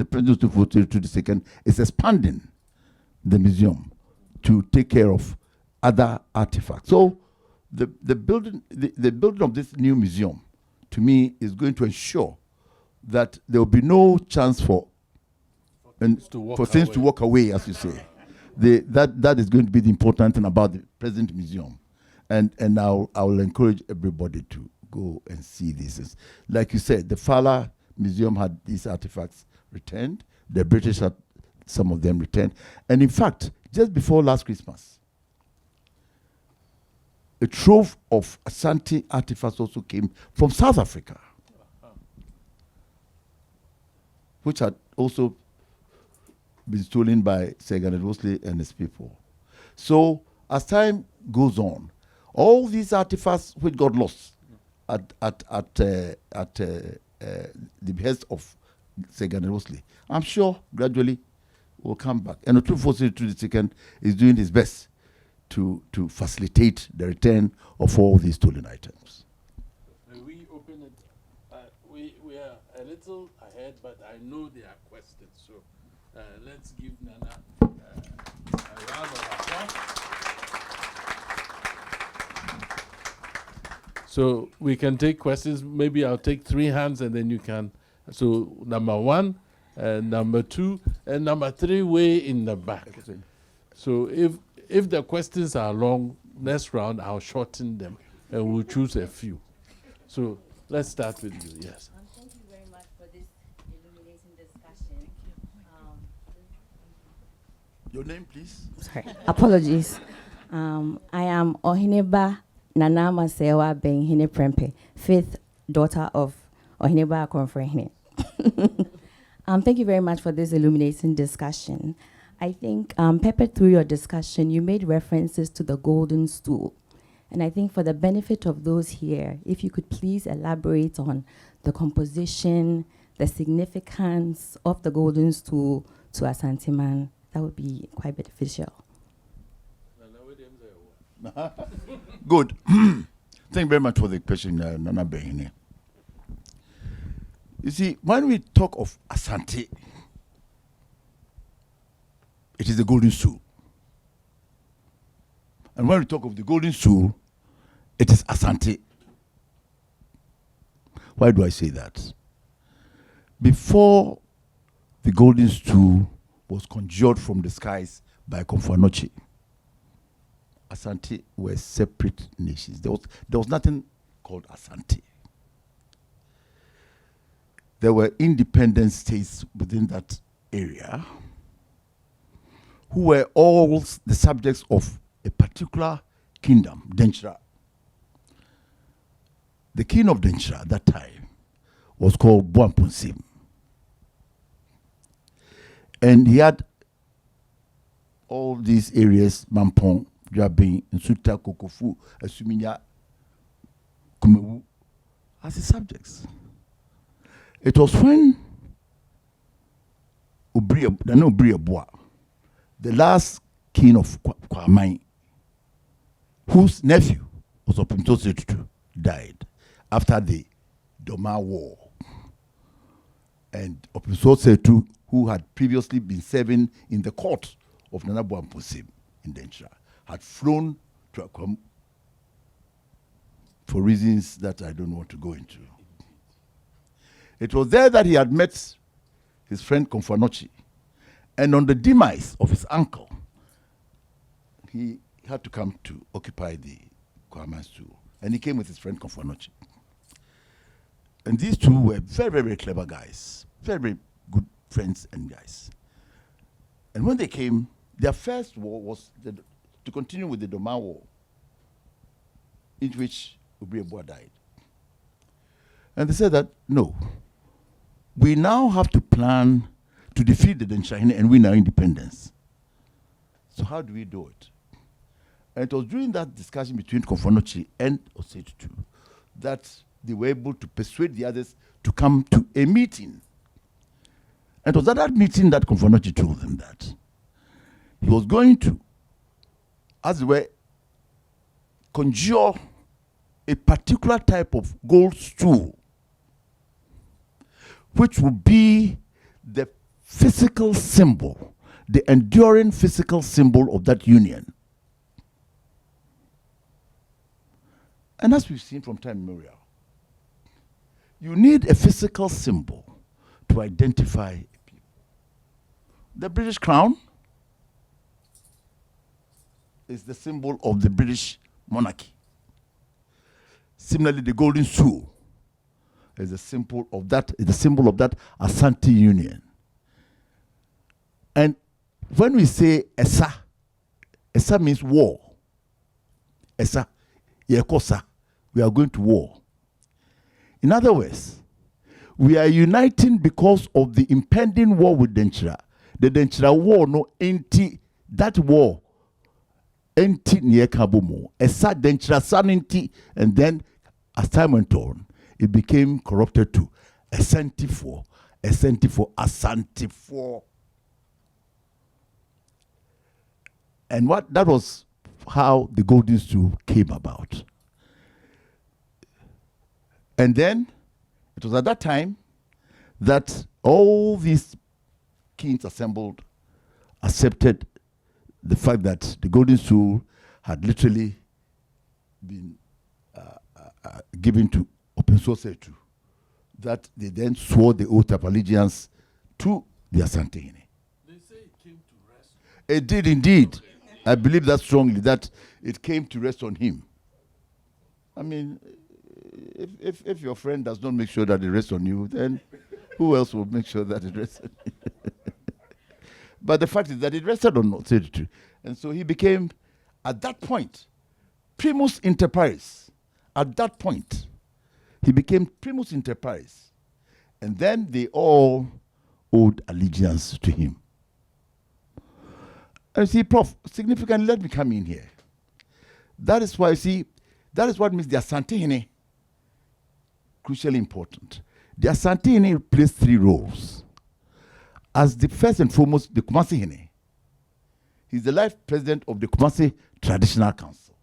President Otumfuo II is expanding the museum to take care of other artifacts. So the building of this new museum, to me, is going to ensure that there will be no chance for things to walk away, as you say. That is going to be the important thing about the present museum. And I will encourage everybody to go and see this. Like you said, the Fala Museum had these artifacts returned. The British had some of them returned. And in fact, just before last Christmas, a trove of Asante artifacts also came from South Africa, which had also been stolen by Sir Garnet Bosley and his people. So as time goes on, all these artifacts which got lost at the behest of Sir Garnet Bosley, I'm sure gradually will come back. And Otumfuo II is doing his best to facilitate the return of all these stolen items. open it. We are a little ahead, but I know there are questions. So let's give Nana a round of applause. So we can take questions. Maybe I'll take 3 hands and then you can. So number 1, number 2, and number 3 way in the back. So if the questions are long, next round I'll shorten them and we'll choose a few. So let's start with you. Yes. Thank you very much for this illuminating discussion. Your name, please? Sorry, apologies. I am Oheneba Nana Masewa Benhine Prempe, 5th daughter of Oheneba Akonfrehine. Thank you very much for this illuminating discussion. I think, peppered through your discussion, you made references to the golden stool. And I think for the benefit of those here, if you could please elaborate on the composition, the significance of the golden stool to Asante man, that would be quite beneficial. Good. Thank you very much for the question, Nana Behine. You see, when we talk of Asante, it is the golden stool. And when we talk of the golden stool, it is Asante. Why do I say that? Before the golden stool was conjured from the skies by Komfanochi, Asante were separate nations. There was nothing called Asante. There were independent states within that area who were all the subjects of a particular kingdom, Denchira. The king of Denchira at that time was called Boampunsim. And he had all these areas, Mampong, Jabin, Nsuta, Kokofu, Asuminya, Kumewu, as his subjects. It was when Obrieboa, the last king of Kwamai, whose nephew was Opimtosetutu, died after the Doma War. And Opimtosetutu, who had previously been serving in the court of Nana Boampunsim in Denchira, had flown to Akwam for reasons that I don't want to go into. It was there that he had met his friend Komfanochi. And on the demise of his uncle, he had to come to occupy the Kwama stool. And he came with his friend Komfanochi. And these two were very, very clever guys. Very, very good friends and guys. And when they came, their first war was to continue with the Doma War, in which Obrieboa died. And they said that, no, we now have to plan to defeat the Denchira and win our independence. So how do we do it? And it was during that discussion between Komfanochi and Osetutu that they were able to persuade the others to come to a meeting. And it was at that meeting that Komfanochi told them that he was going to, as it were, conjure a particular type of gold stool, which would be the physical symbol, the enduring physical symbol of that union. And as we've seen from time immemorial, you need a physical symbol to identify people. The British crown is the symbol of the British monarchy. Similarly, the golden stool is the symbol of that Asante union. And when we say Esa, Esa means war. Esa, Yekosa, we are going to war. In other words, we are uniting because of the impending war with Denchira. The Denchira war, no, that war, Niekabomo, Esa Denchira Saninti, and then as time went on, it became corrupted to Asante for, Asante for. And that was how the golden stool came about. And then it was at that time that all these kings assembled accepted the fact that the golden stool had literally been given to Opensosetu, that they then swore the oath of allegiance to the Asante. They say it came to rest. It did indeed. I believe that strongly, that it came to rest on him. I mean, if your friend does not make sure that it rests on you, then who else will make sure that it rests on you? But the fact is that it rested on Osetu. And so he became, at that point, primus inter pares. At that point, he became primus inter pares. And then they all owed allegiance to him. And see, Prof, significantly, let me come in here. That is why, see, that is what makes the Asante crucially important. The Asante plays three roles. As the first and foremost, the Kumasi Hene. He's the life president of the Kumasi Traditional Council.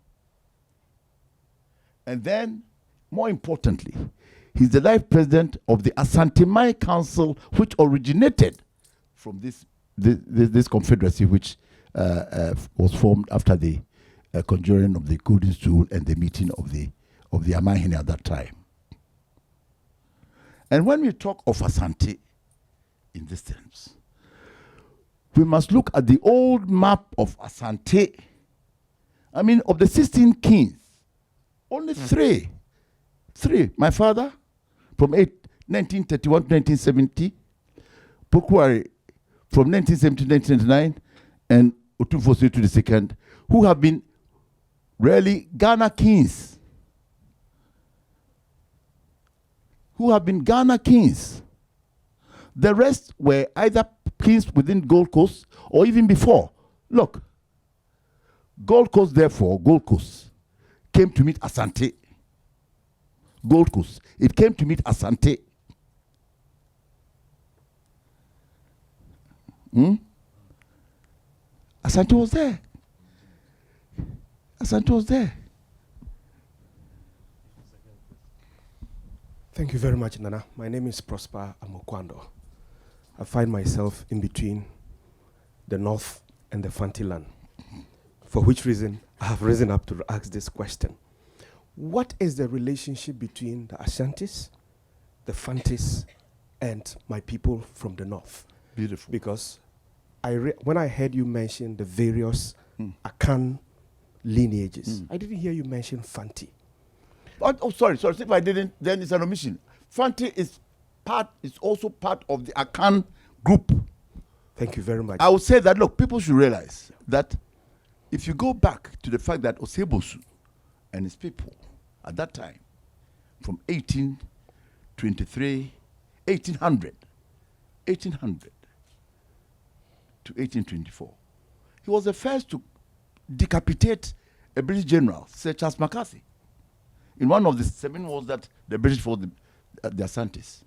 And then, more importantly, he's the life president of the Asante Mai Council, which originated from this confederacy, which was formed after the conjuring of the golden stool and the meeting of the Amayie at that time. And when we talk of Asante in these terms, we must look at the old map of Asante. I mean, of the 16 kings, only three. My father, from 1931 to 1970, Pokuare from 1970 to 1999, and Otumfosu to the second, who have been really Ghana kings. The rest were either kings within Gold Coast or even before. Look, Gold Coast came to meet Asante. Gold Coast, it came to meet Asante. Asante was there. Thank you very much, Nana. My name is Prosper Amokwando. I find myself in between the North and the Fanti land, for which reason I have risen up to ask this question. What is the relationship between the Ashantis, the Fantis, and my people from the North? Beautiful. Because when I heard you mention the various Akan lineages, I didn't hear you mention Fanti. Oh, sorry. If I didn't, then it's an omission. Fanti is also part of the Akan group. Thank you very much. I would say that, look, people should realize that if you go back to the fact that Osebosu and his people at that time, from 1800 to 1824, he was the first to decapitate a British general, Sir Charles McCarthy, in one of the 7 wars that the British fought the Asantes.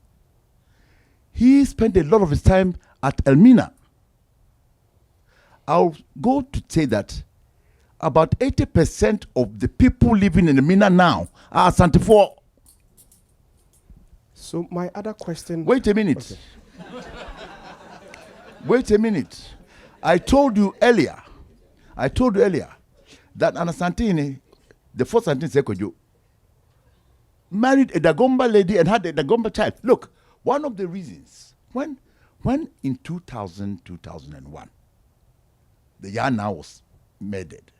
He spent a lot of his time at Elmina. I'll go to say that about 80% of the people living in Elmina now are Asante 4. So my other question... Wait a minute. Okay. Wait a minute. I told you earlier that an Asante, the first Asante Sekojo, married a Dagomba lady and had a Dagomba child. Look, one of the reasons, when in 2001, the Yana was murdered,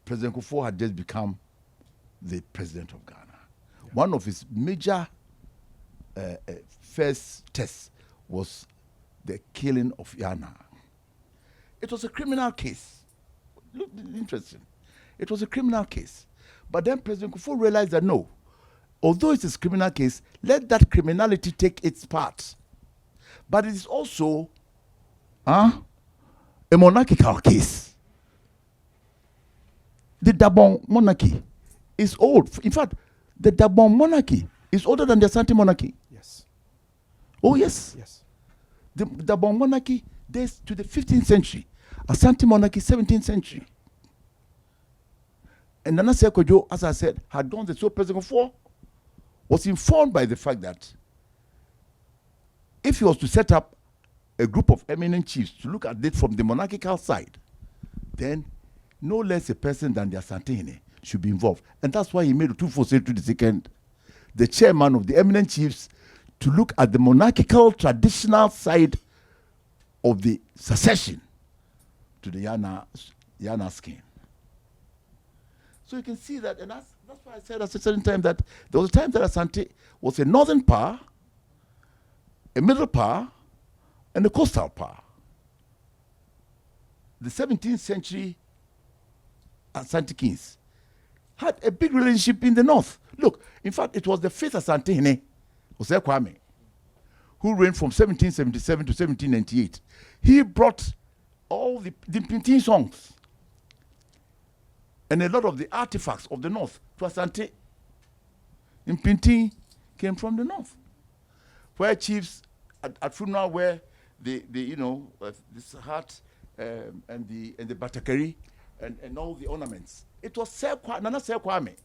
President Kufuor had just become the president of Ghana. Yeah. One of his major first tests was the killing of Yana. It was a criminal case. Look, interesting. It was a criminal case. But then President Kufuor realized that no, although it's a criminal case, let that criminality take its part. But it is also a monarchical case. The Dabong monarchy is old. In fact, the Dabong monarchy is older than the Asante monarchy. Yes. Oh, yes. Yes. The Dabong monarchy dates to the 15th century. Asante monarchy, 17th century. And Nana Sekojo, as I said, had done the so President Kufuor was informed by the fact that if he was to set up a group of eminent chiefs to look at it from the monarchical side, then no less a person than the Asante should be involved. And that's why he made Otumfuo II, the chairman of the eminent chiefs, to look at the monarchical traditional side of the succession to the Yana skin. So you can see that, and that's why I said at a certain time that there was a time that Asante was a northern power, a middle power, and a coastal power. The 17th century Asante kings had a big relationship in the north. Look, in fact, it was the fifth Asante Hene, Osei Kwame, who reigned from 1777 to 1798. He brought all the Pintin songs and a lot of the artifacts of the north to Asante. In Pintin came from the north, where chiefs at funeral wear this hat and the batakari and all the ornaments. It was Nana Sir Kwame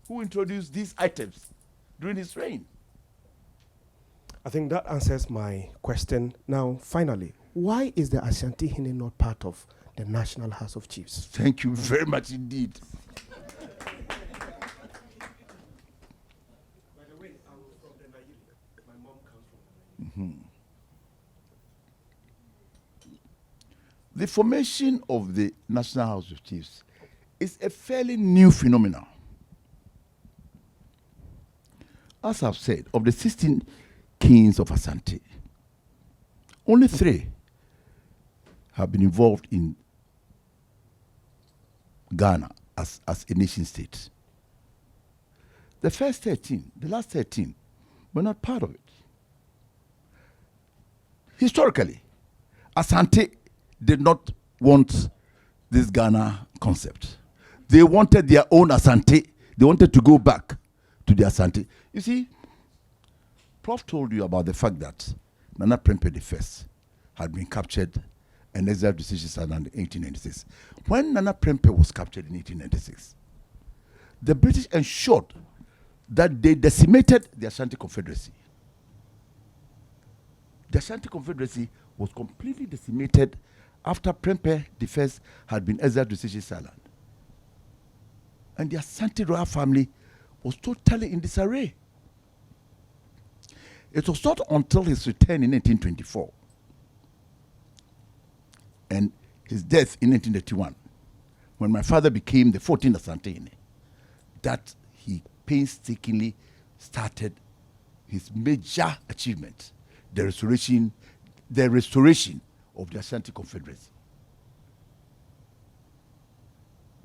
who introduced these items during his reign. I think that answers my question. Now, finally, why is the Asante Hene not part of the National House of Chiefs? Thank you very much indeed. By the way, I'm from the Nigeria. My mom comes from Nigeria. The formation of the National House of Chiefs is a fairly new phenomenon. As I've said, of the 16 kings of Asante, only 3 have been involved in Ghana as a nation state. The first 13, the last 13, were not part of it. Historically, Asante did not want this Ghana concept. They wanted their own Asante. They wanted to go back to the Asante. You see, Prof told you about the fact that Nana Prempeh I had been captured and exiled to Seychelles Island in 1896. When Nana Prempeh was captured in 1896, the British ensured that they decimated the Ashanti Confederacy. The Ashanti Confederacy was completely decimated after Prempeh had been exiled to Seychelles Island. And the Asante royal family was totally in disarray. It was not until his return in 1824 and his death in 1881, when my father became the 14th Asante, that he painstakingly started his major achievement, the restoration of the Ashanti Confederacy.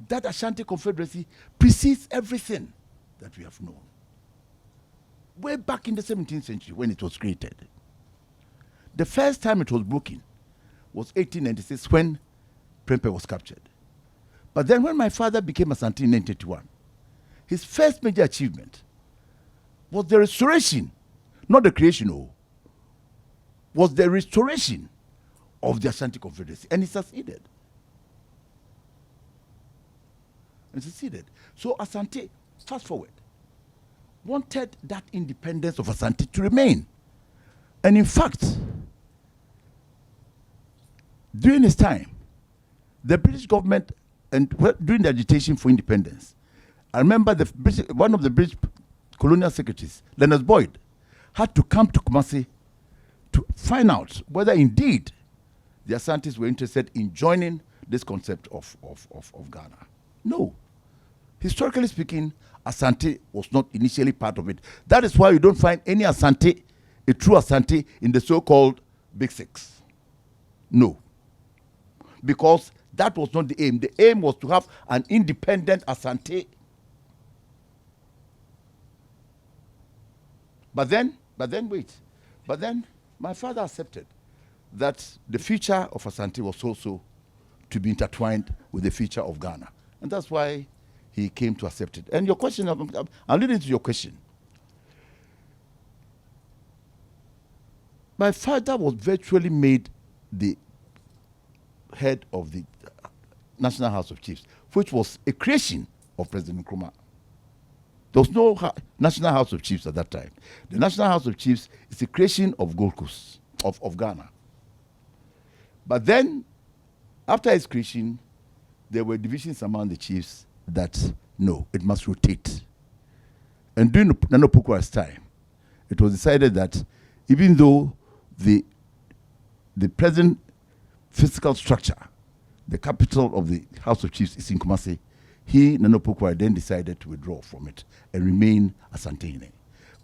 That Ashanti Confederacy precedes everything that we have known. Way back in the 17th century when it was created. The first time it was broken was 1896 when Prempeh was captured. But then when my father became Asante in 1931, his first major achievement was the restoration, not the creation, was the restoration of the Ashanti Confederacy. And he succeeded. So Asante, fast forward, wanted that independence of Asante to remain. And in fact, during his time, the British government, and during the agitation for independence, I remember one of the British colonial secretaries, Leonard Boyd, had to come to Kumasi to find out whether indeed the Asantes were interested in joining this concept of Ghana. No. Historically speaking, Asante was not initially part of it. That is why you don't find any Asante, a true Asante, in the so-called Big Six. No. Because that was not the aim. The aim was to have an independent Asante. But then my father accepted that the future of Asante was also to be intertwined with the future of Ghana. And that's why he came to accept it. And your question, I'll lead into your question. My father was virtually made the head of the National House of Chiefs, which was a creation of President Nkrumah. There was no National House of Chiefs at that time. The National House of Chiefs is the creation of Gold Coast, of Ghana. But then, after its creation, there were divisions among the chiefs that, no, it must rotate. And during Nana Pukwa's time, it was decided that even though the present physical structure, the capital of the House of Chiefs is in Kumasi, Nana Pukwa, then decided to withdraw from it and remain Asante.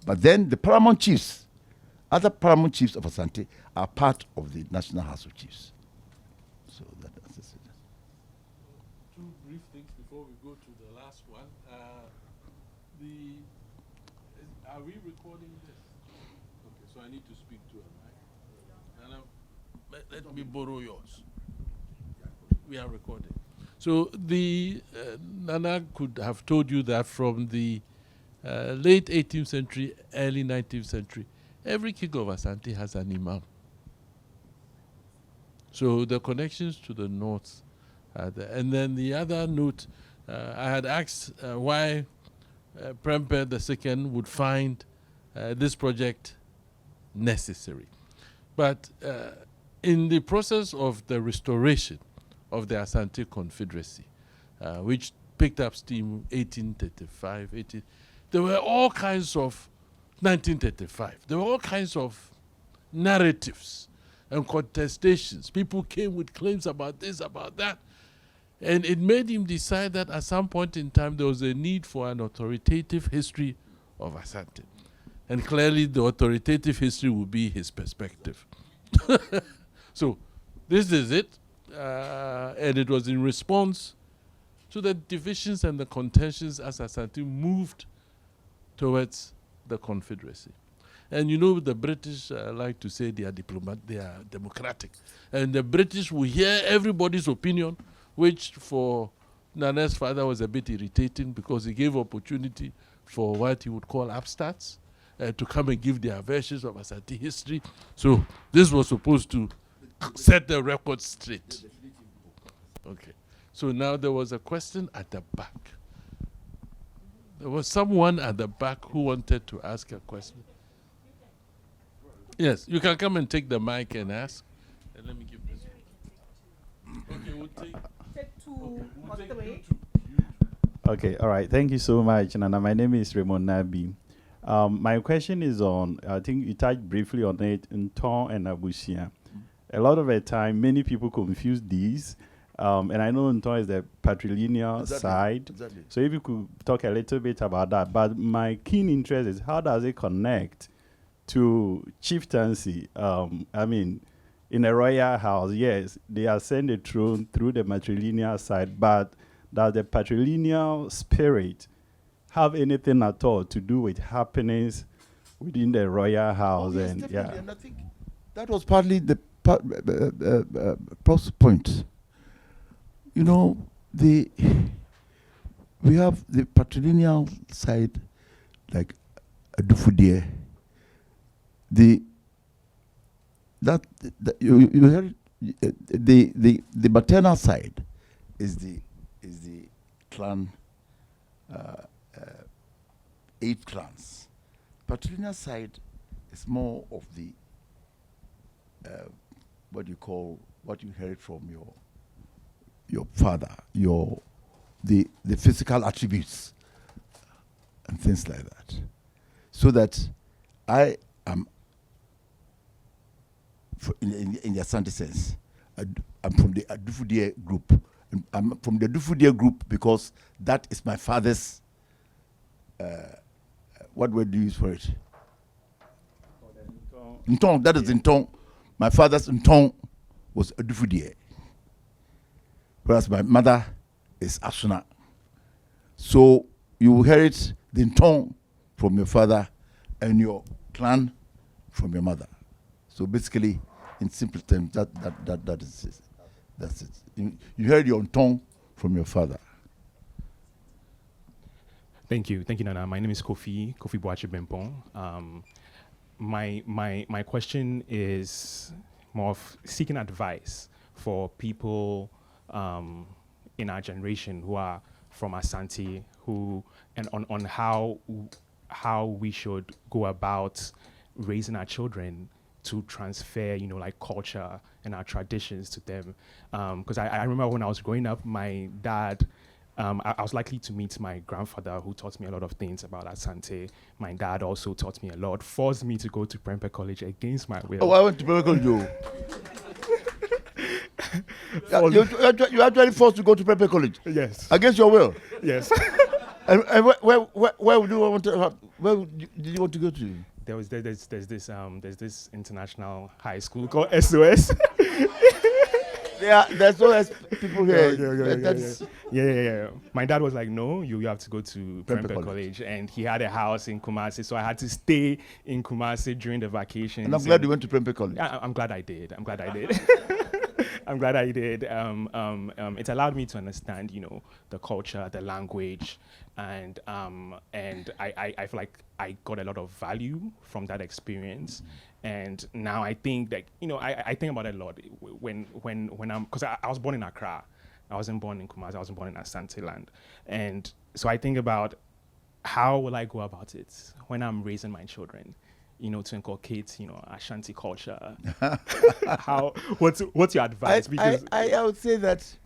But then the paramount chiefs, other paramount chiefs of Asante, are part of the National House of Chiefs. So that's it. Two brief things before we go to the last one. Are we recording this? Okay, so I need to speak to her, right? Nana, let me borrow yours. We are recording. So Nana could have told you that from the late 18th century, early 19th century, every king of Asante has an imam. So the connections to the north are there. And then the other note, I had asked why Prempeh II would find this project necessary. But in the process of the restoration of the Asante Confederacy, which picked up steam 1835, there were all kinds of 1935. There were all kinds of narratives and contestations. People came with claims about this, about that. And it made him decide that at some point in time there was a need for an authoritative history of Asante. And clearly the authoritative history would be his perspective. So this is it. And it was in response to the divisions and the contentions as Asante moved towards the Confederacy. And you know, the British like to say they are democratic. And the British will hear everybody's opinion, which for Nana's father was a bit irritating because he gave opportunity for what he would call upstarts to come and give their versions of Asante history. So this was supposed to set the record straight. Okay. So now there was a question at the back. There was someone at the back who wanted to ask a question. Yes, you can come and take the mic and ask. And let me give this. Okay, we'll take two or three. Okay, all right. Thank you so much, Nana. My name is Raymond Nabi. My question is on, I think you touched briefly on it, Nton and Abusia. A lot of the time, many people confuse these. And I know Nton is the patrilineal side. Exactly. So if you could talk a little bit about that. But my keen interest is how does it connect to chieftaincy? I mean, in a royal house, yes, they ascend the throne through the matrilineal side, but does the patrilineal spirit have anything at all to do with happenings within the royal house? Oh, yes, and definitely. yeah, And I think that was partly the point. You know, we have the patrilineal side, like Adufudie. You heard the maternal side is the clan, 8 clans. Patrilineal side is more of the what you inherit from your father, the physical attributes and things like that. So that I am, in the Asante sense, I'm from the Adufudie group. I'm from the Adufudie group because that is my father's, what word do you use for it? Nton, that is Nton. My father's Nton was Adufudie. Whereas my mother is Asuna. So you inherit the Nton from your father and your clan from your mother. So basically, in simple terms, that is it. That's it. You heard your Nton from your father. Thank you, Nana. My name is Kofi Boache Bempong. My question is more of seeking advice for people in our generation who are from Asante, and on how we should go about raising our children to transfer, like culture and our traditions to them. Because I remember when I was growing up, my dad, I was likely to meet my grandfather, who taught me a lot of things about Asante. My dad also taught me a lot, forced me to go to Prempeh College against my will. Oh, I went to Prempeh College. You actually forced to go to Prempeh College? Yes. Against your will? Yes. And where would you want to? Where did you want to go to? There's this international high school called SOS. Yeah, there's always people here. Yeah. My dad was like, no, you have to go to Prempeh College. College. And he had a house in Kumasi, so I had to stay in Kumasi during the vacations. And I'm glad you went to Prempeh College. Yeah, I'm glad I did. I'm glad I did. It allowed me to understand, the culture, the language, and I feel like I got a lot of value from that experience. And now I think that, I think about it a lot when I'm, because I was born in Accra. I wasn't born in Kumasi. I wasn't born in Asante land. And so I think about how will I go about it when I'm raising my children, to inculcate, Ashanti culture. What's your advice? I would say that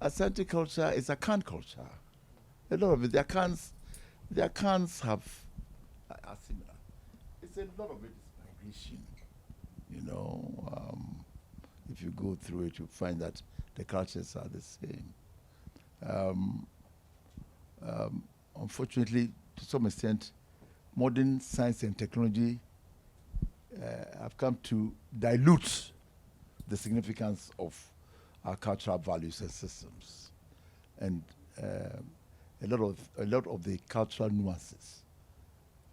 Asante culture is a Kan culture. A lot of it, their Kans have are similar. It's a lot of it is migration. If you go through it, you find that the cultures are the same. Unfortunately, to some extent, modern science and technology have come to dilute the significance of our cultural values and systems, and a lot of the cultural nuances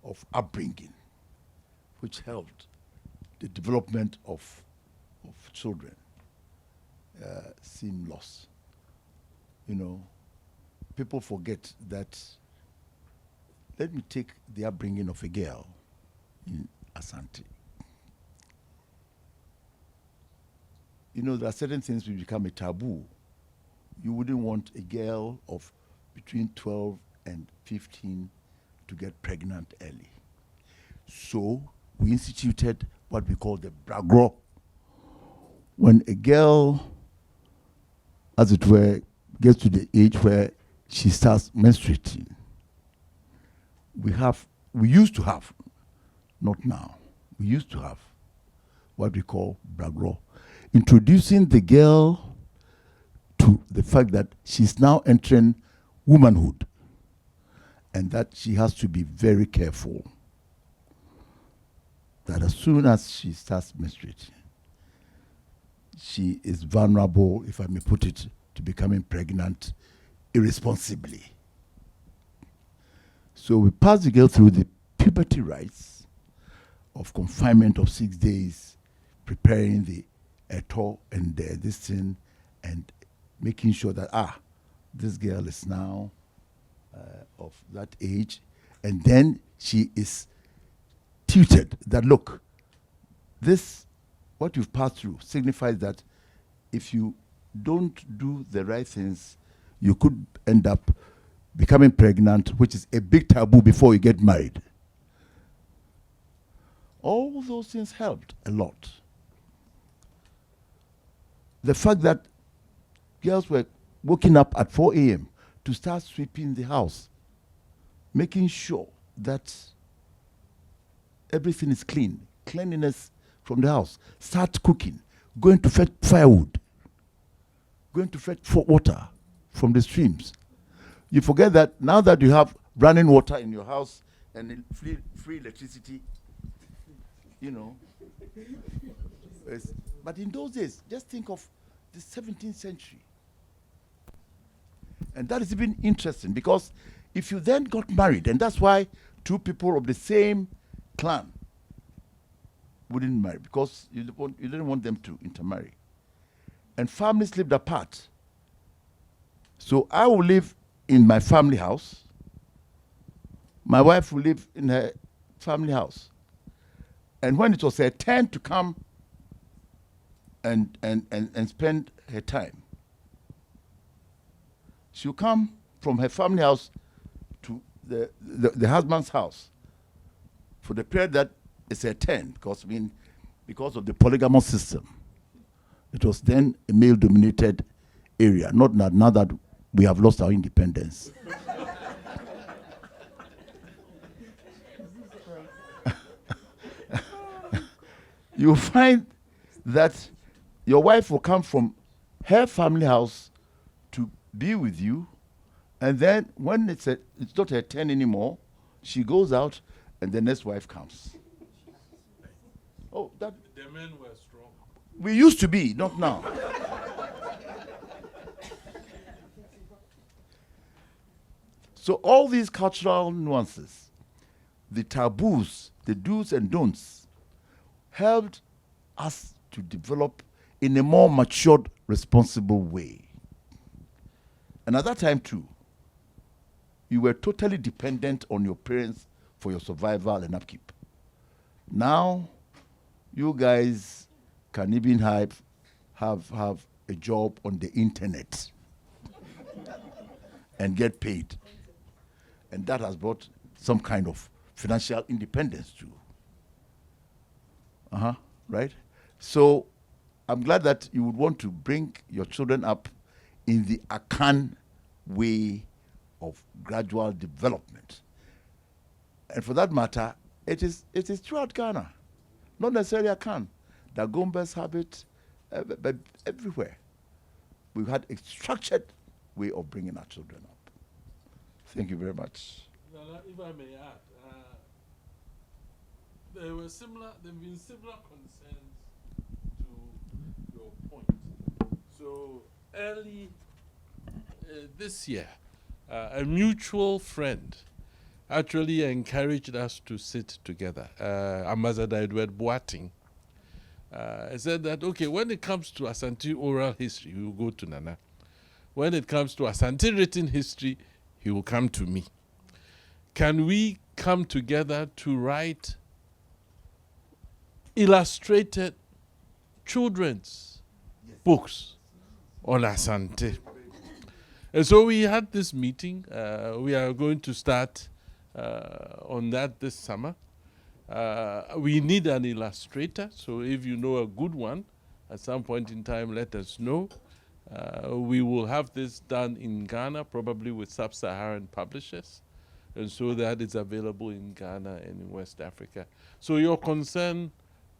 of upbringing, which helped the development of children, seem lost. People forget that. Let me take the upbringing of a girl in Asante. There are certain things which become a taboo. You wouldn't want a girl of between 12 and 15 to get pregnant early. So we instituted what we call the bragro. When a girl, as it were, gets to the age where she starts menstruating, we used to have, not now, we used to have what we call bragro, introducing the girl to the fact that she's now entering womanhood and that she has to be very careful that as soon as she starts menstruating, she is vulnerable, if I may put it, to becoming pregnant irresponsibly. So we pass the girl through the puberty rites of confinement of 6 days, preparing the eto and this thing, and making sure that this girl is now of that age, and then she is tutored that, look, this, what you've passed through signifies that if you don't do the right things, you could end up becoming pregnant, which is a big taboo before you get married. All those things helped a lot. The fact that girls were waking up at 4 a.m. to start sweeping the house, making sure that everything is clean, cleanliness from the house, start cooking, going to fetch firewood, going to fetch water from the streams. You forget that now that you have running water in your house and free electricity, but in those days, just think of the 17th century. And that is even interesting because if you then got married, and that's why two people of the same clan wouldn't marry, because you didn't want them to intermarry. And families lived apart. So I will live in my family house. My wife will live in her family house. And when it was her turn to come and spend her time, she'll come from her family house to the husband's house for the period that is her turn, because of the polygamous system. It was then a male-dominated area, not now that we have lost our independence. You find that your wife will come from her family house to be with you, and then when it's not her turn anymore, she goes out, and the next wife comes. Oh, that The men were strong. we used to be, not now. So all these cultural nuances, the taboos, the do's and don'ts, helped us to develop in a more matured, responsible way. And at that time too, you were totally dependent on your parents for your survival and upkeep. Now, you guys can even have a job on the internet and get paid. And that has brought some kind of financial independence too. Right? So I'm glad that you would want to bring your children up in the Akan way of gradual development. And for that matter, it is throughout Ghana, not necessarily Akan. The Gombas have it but everywhere. We've had a structured way of bringing our children up. Thank you very much. Nana, if I may add, there have been similar concerns to your point. So early this year, a mutual friend actually encouraged us to sit together. Ambassador Edward Boating said that, okay, when it comes to Asante oral history, he will go to Nana. When it comes to Asante written history, he will come to me. Can we come together to write illustrated children's books on Asante? And so we had this meeting. We are going to start on that this summer. We need an illustrator, so if you know a good one, at some point in time, let us know. We will have this done in Ghana, probably with sub-Saharan publishers, and so that it's available in Ghana and in West Africa. So your concern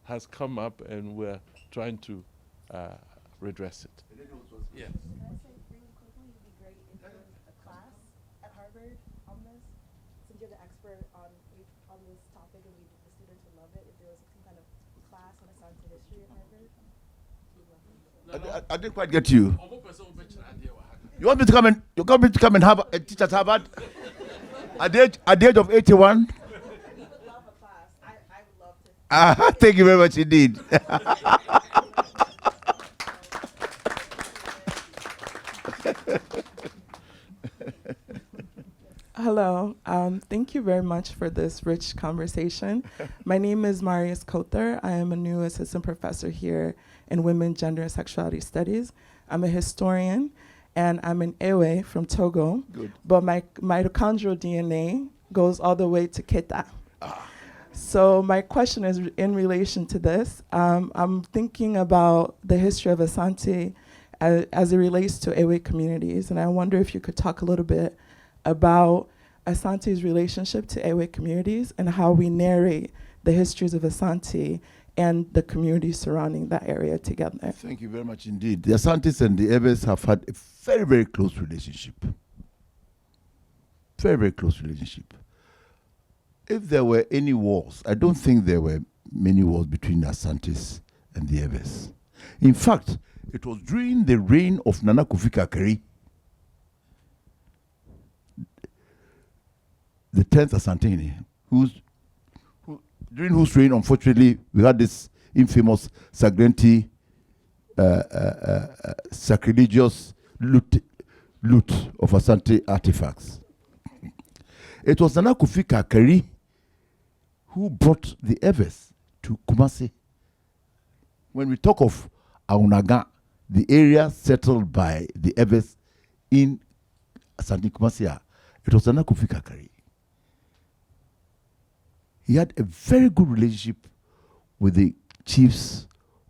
has come up, and we're trying to redress it. Yes. Can I say really quickly, it'd be great if there was a class at Harvard on this, since you're the expert on this topic and the students would love it, if there was some kind of class on Asante history at Harvard. I didn't quite get you. You want me to come and have a teach at Harvard? At the age of 81? We would love a class. I would love to. Thank you very much indeed. Hello. Thank you very much for this rich conversation. My name is Marius Kother. I am a new assistant professor here in Women, Gender, and Sexuality Studies. I'm a historian, and I'm an Ewe from Togo. Good. But my mitochondrial DNA goes all the way to Keta. So my question is in relation to this. I'm thinking about the history of Asante as it relates to Ewe communities, and I wonder if you could talk a little bit about Asante's relationship to Ewe communities and how we narrate the histories of Asante and the communities surrounding that area together. Thank you very much indeed. The Asantes and the Ewes have had a very, very close relationship. Very, very close relationship. If there were any wars, I don't think there were many wars between the Asantes and the Ewes. In fact, it was during the reign of Nana Kofi Kakari, the 10th Asantini, during whose reign, unfortunately, we had this infamous Sagrenti sacrilegious loot of Asante artifacts. It was Nana Kofi Kakari who brought the Ewes to Kumasi. When we talk of Aunaga, the area settled by the Ewes in Asante Kumasia, it was Nana Kofi Kakari. He had a very good relationship with the chiefs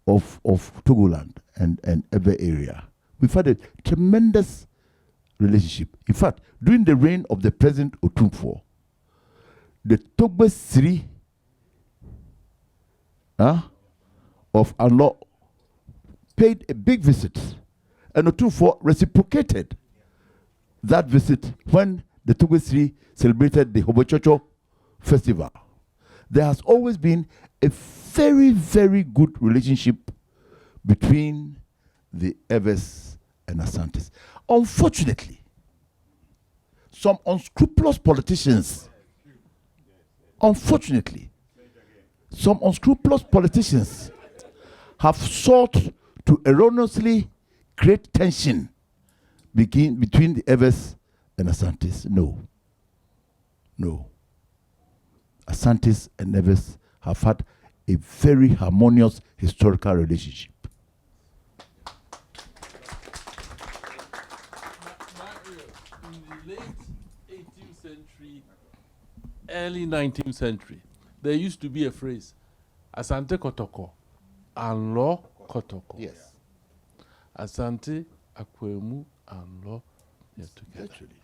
of Togoland and Ewe area. We've had a tremendous relationship. In fact, during the reign of the President Otumfuo, the Togbe Siri of Anlo paid a big visit, and Otumfuo reciprocated that visit when the Togbe Siri celebrated the Hobochocho festival. There has always been a very, very good relationship between the Ewes and Asantes. Unfortunately, some unscrupulous politicians, have sought to erroneously create tension between the Ewes and Asantes. No. Asantes and Ewes have had a very harmonious historical relationship. In the late 18th century, early 19th century, there used to be a phrase, Asante Kotoko, Anlo Kotoko. Yes. Asante, Akwemu, Anlo, they're together. Literally.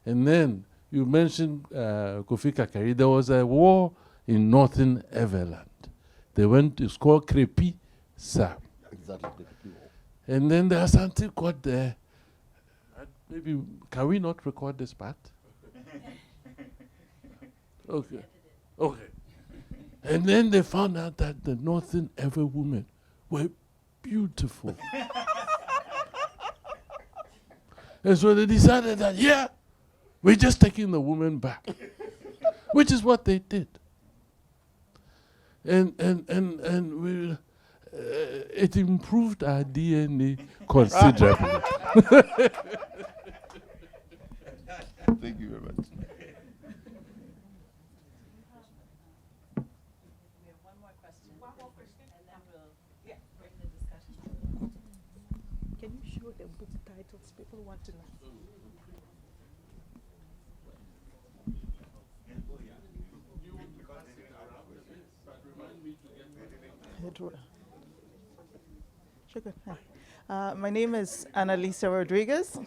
And then you mentioned Kofi Kakari. There was a war in northern Everland. They went to score Krepi Sa. Exactly. And then the Asante got there. Maybe, can we not record this part? Okay. And then they found out that the northern Ewe women were beautiful. And so they decided that, we're just taking the woman back, which is what they did. And it improved our DNA considerably. Thank you very much. We have one more question. And then we'll bring the discussion. Can you show the book titles? People want to know. My name is Annalisa Rodriguez.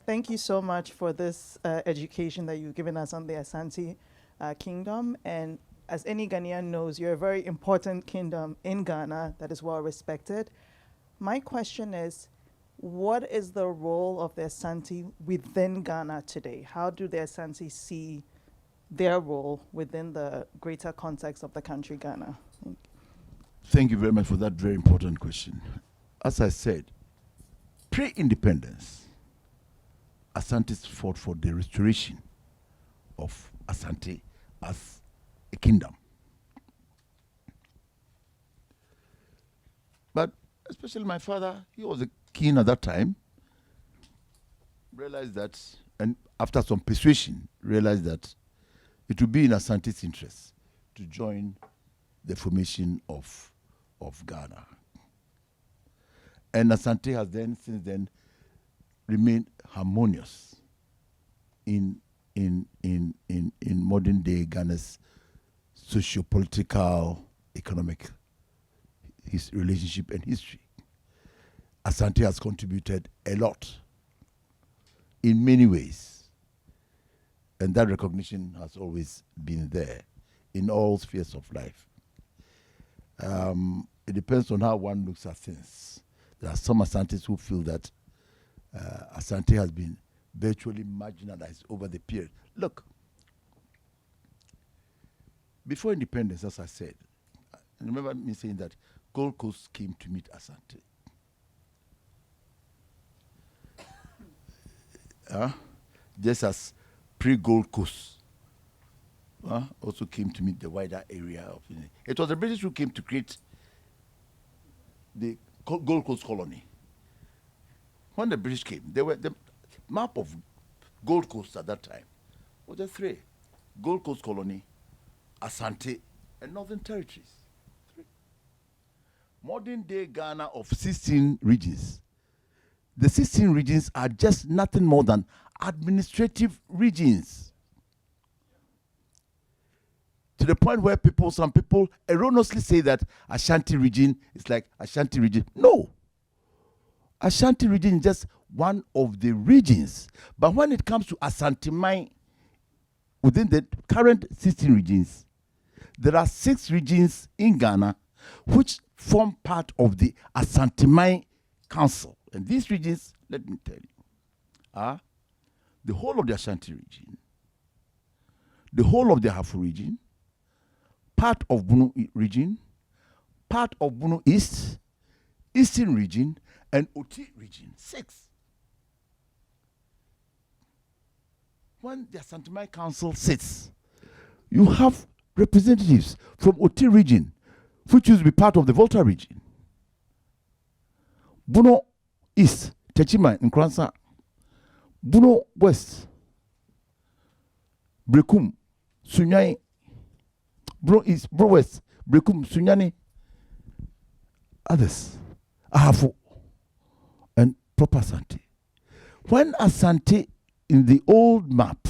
Thank you so much for this education that you've given us on the Asante Kingdom. And as any Ghanaian knows, you're a very important kingdom in Ghana that is well respected. My question is, what is the role of the Asante within Ghana today? How do the Asante see their role within the greater context of the country Ghana? Thank you very much for that very important question. As I said, pre-independence, Asantes fought for the restoration of Asante as a kingdom. But especially my father, he was a king at that time, realized that, and after some persuasion, realized that it would be in Asante's interest to join the formation of Ghana. And Asante has then, since then, remained harmonious in modern day Ghana's socio-political, economic relationship and history. Asante has contributed a lot in many ways, and that recognition has always been there in all spheres of life. It depends on how one looks at things. There are some Asantes who feel that Asante has been virtually marginalized over the period. Look, before independence, as I said, I remember me saying that Gold Coast came to meet Asante. Just as pre-Gold Coast also came to meet the wider area of it was the British who came to create the Gold Coast colony. When the British came, the map of Gold Coast at that time was the three: Gold Coast colony, Asante, and Northern Territories. Three. Modern day Ghana of 16 regions the 16 regions are just nothing more than administrative regions. To the point where some people erroneously say that Ashanti region is like Ashanti region. No. Ashanti region is just one of the regions. But when it comes to Asante Mine, within the current 16 regions, there are 6 regions in Ghana which form part of the Asante Mine Council. And these regions, let me tell you, are the whole of the Ashanti region, the whole of the Hafu region, part of Bunu region, part of Bunu East, Eastern region, and Oti region. 6. When the Asante Mine Council sits, you have representatives from Oti region, which used to be part of the Volta region. Bunu East, Techima in Kransa. Bunu West, Brekum, Sunyani. Bunu East, Bunu West, Brekum, Sunyani. Others, Ahafu, and proper Asante. When Asante in the old map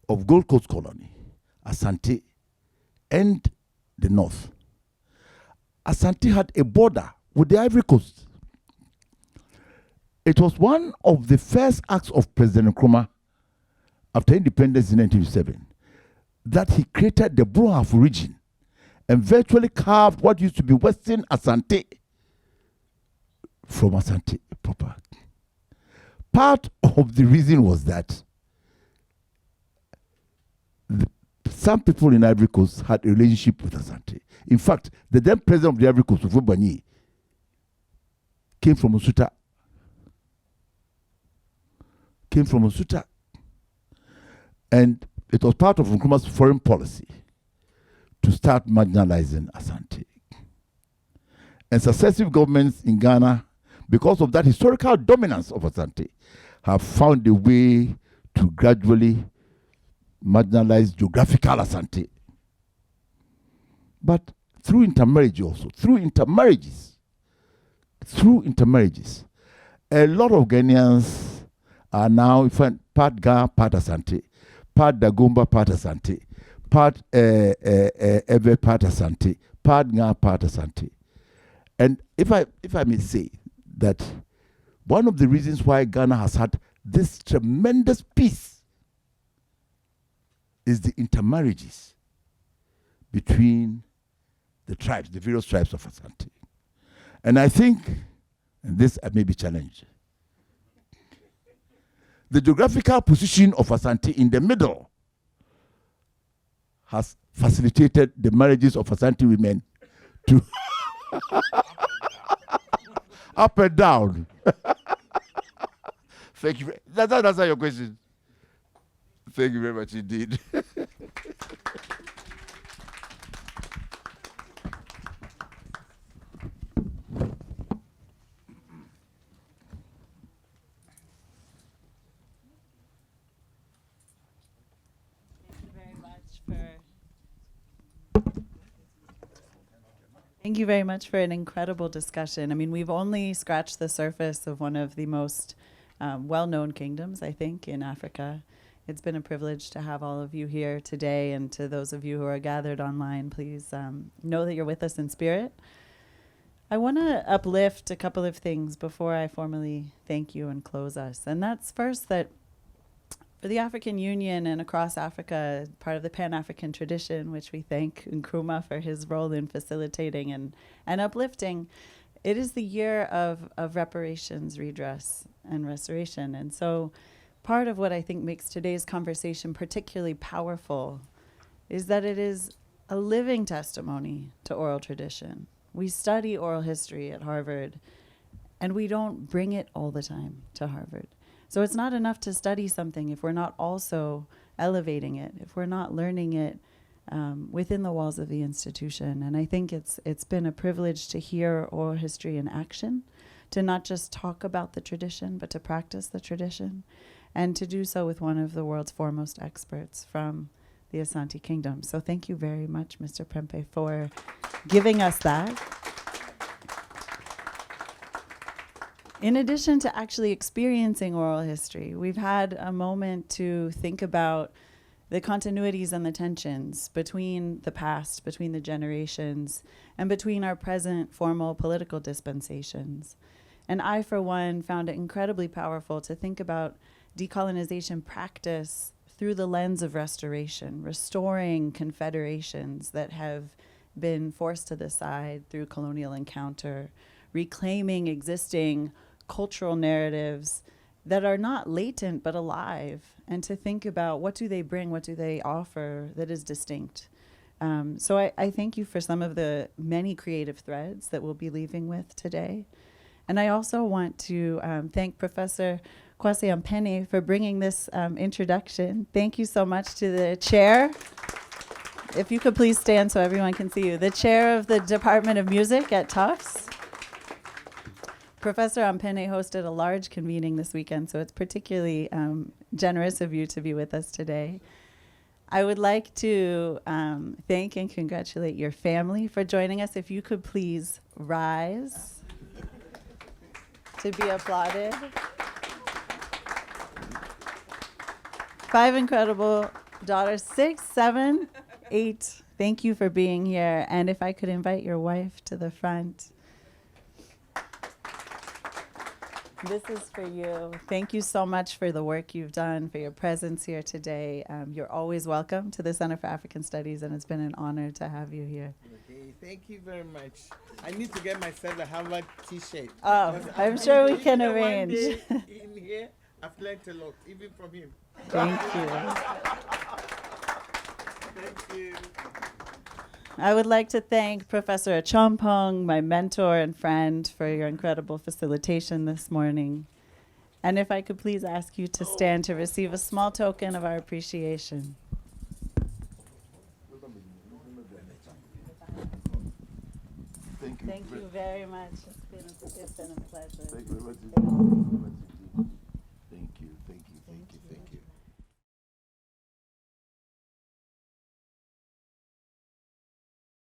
of Gold Coast colony, Asante and the north, Asante had a border with the Ivory Coast. It was one of the first acts of President Nkrumah after independence in 1957 that he created the Bunu region and virtually carved what used to be Western Asante from Asante proper. Part of the reason was that some people in Ivory Coast had a relationship with Asante. In fact, the then president of the Ivory Coast, Abayie, came from Osuta. And it was part of Nkrumah's foreign policy to start marginalizing Asante. And successive governments in Ghana, because of that historical dominance of Asante, have found a way to gradually marginalize geographical Asante. But through intermarriage also, through intermarriages, a lot of Ghanaians are now part Ga, part Asante, part Dagomba, part Asante, part Ebe, part Asante, part Ga, part Asante. And if I may say that one of the reasons why Ghana has had this tremendous peace is the intermarriages between the tribes, the various tribes of Asante. And I think, and this I may be challenged, the geographical position of Asante in the middle has facilitated the marriages of Asante women to up and down. Thank you. Does that answer your question? Thank you very much indeed. Thank you very much for an incredible discussion. I mean, we've only scratched the surface of one of the most well-known kingdoms, I think, in Africa. It's been a privilege to have all of you here today, and to those of you who are gathered online, please know that you're with us in spirit. I want to uplift a couple of things before I formally thank you and close us. And that's first that for the African Union and across Africa, part of the Pan-African tradition, which we thank Nkrumah for his role in facilitating and uplifting, it is the year of reparations, redress, and restoration. And so part of what I think makes today's conversation particularly powerful is that it is a living testimony to oral tradition. We study oral history at Harvard, and we don't bring it all the time to Harvard. So it's not enough to study something if we're not also elevating it, if we're not learning it within the walls of the institution. And I think it's been a privilege to hear oral history in action, to not just talk about the tradition, but to practice the tradition, and to do so with one of the world's foremost experts from the Asante Kingdom. So thank you very much, Mr. Prempeh, for giving us that. in addition to actually experiencing oral history, we've had a moment to think about the continuities and the tensions between the past, between the generations, and between our present formal political dispensations. And I, for one, found it incredibly powerful to think about decolonization practice through the lens of restoration, restoring confederations that have been forced to the side through colonial encounter, reclaiming existing cultural narratives that are not latent but alive, and to think about what do they bring, what do they offer that is distinct. So I thank you for some of the many creative threads that we'll be leaving with today. And I also want to thank Professor Akwasi Ampene for bringing this introduction. Thank you so much to the chair. If you could please stand so everyone can see you. The chair of the Department of Music at Tufts. Professor Ampene hosted a large convening this weekend, so it's particularly generous of you to be with us today. I would like to thank and congratulate your family for joining us. If you could please rise to be applauded. 5 incredible daughters, 6, 7, 8. Thank you for being here. And if I could invite your wife to the front. This is for you. Thank you so much for the work you've done, for your presence here today. You're always welcome to the Center for African Studies, and it's been an honor to have you here. Okay, thank you very much. I need to get myself a Harvard t-shirt. Oh, I'm sure we can arrange. In here, I've learned a lot, even from him. Thank you. Thank you. I would like to thank Professor Achompong, my mentor and friend, for your incredible facilitation this morning. And if I could please ask you to stand to receive a small token of our appreciation. Thank you. Thank you very much. It's been a pleasure. Thank you very much.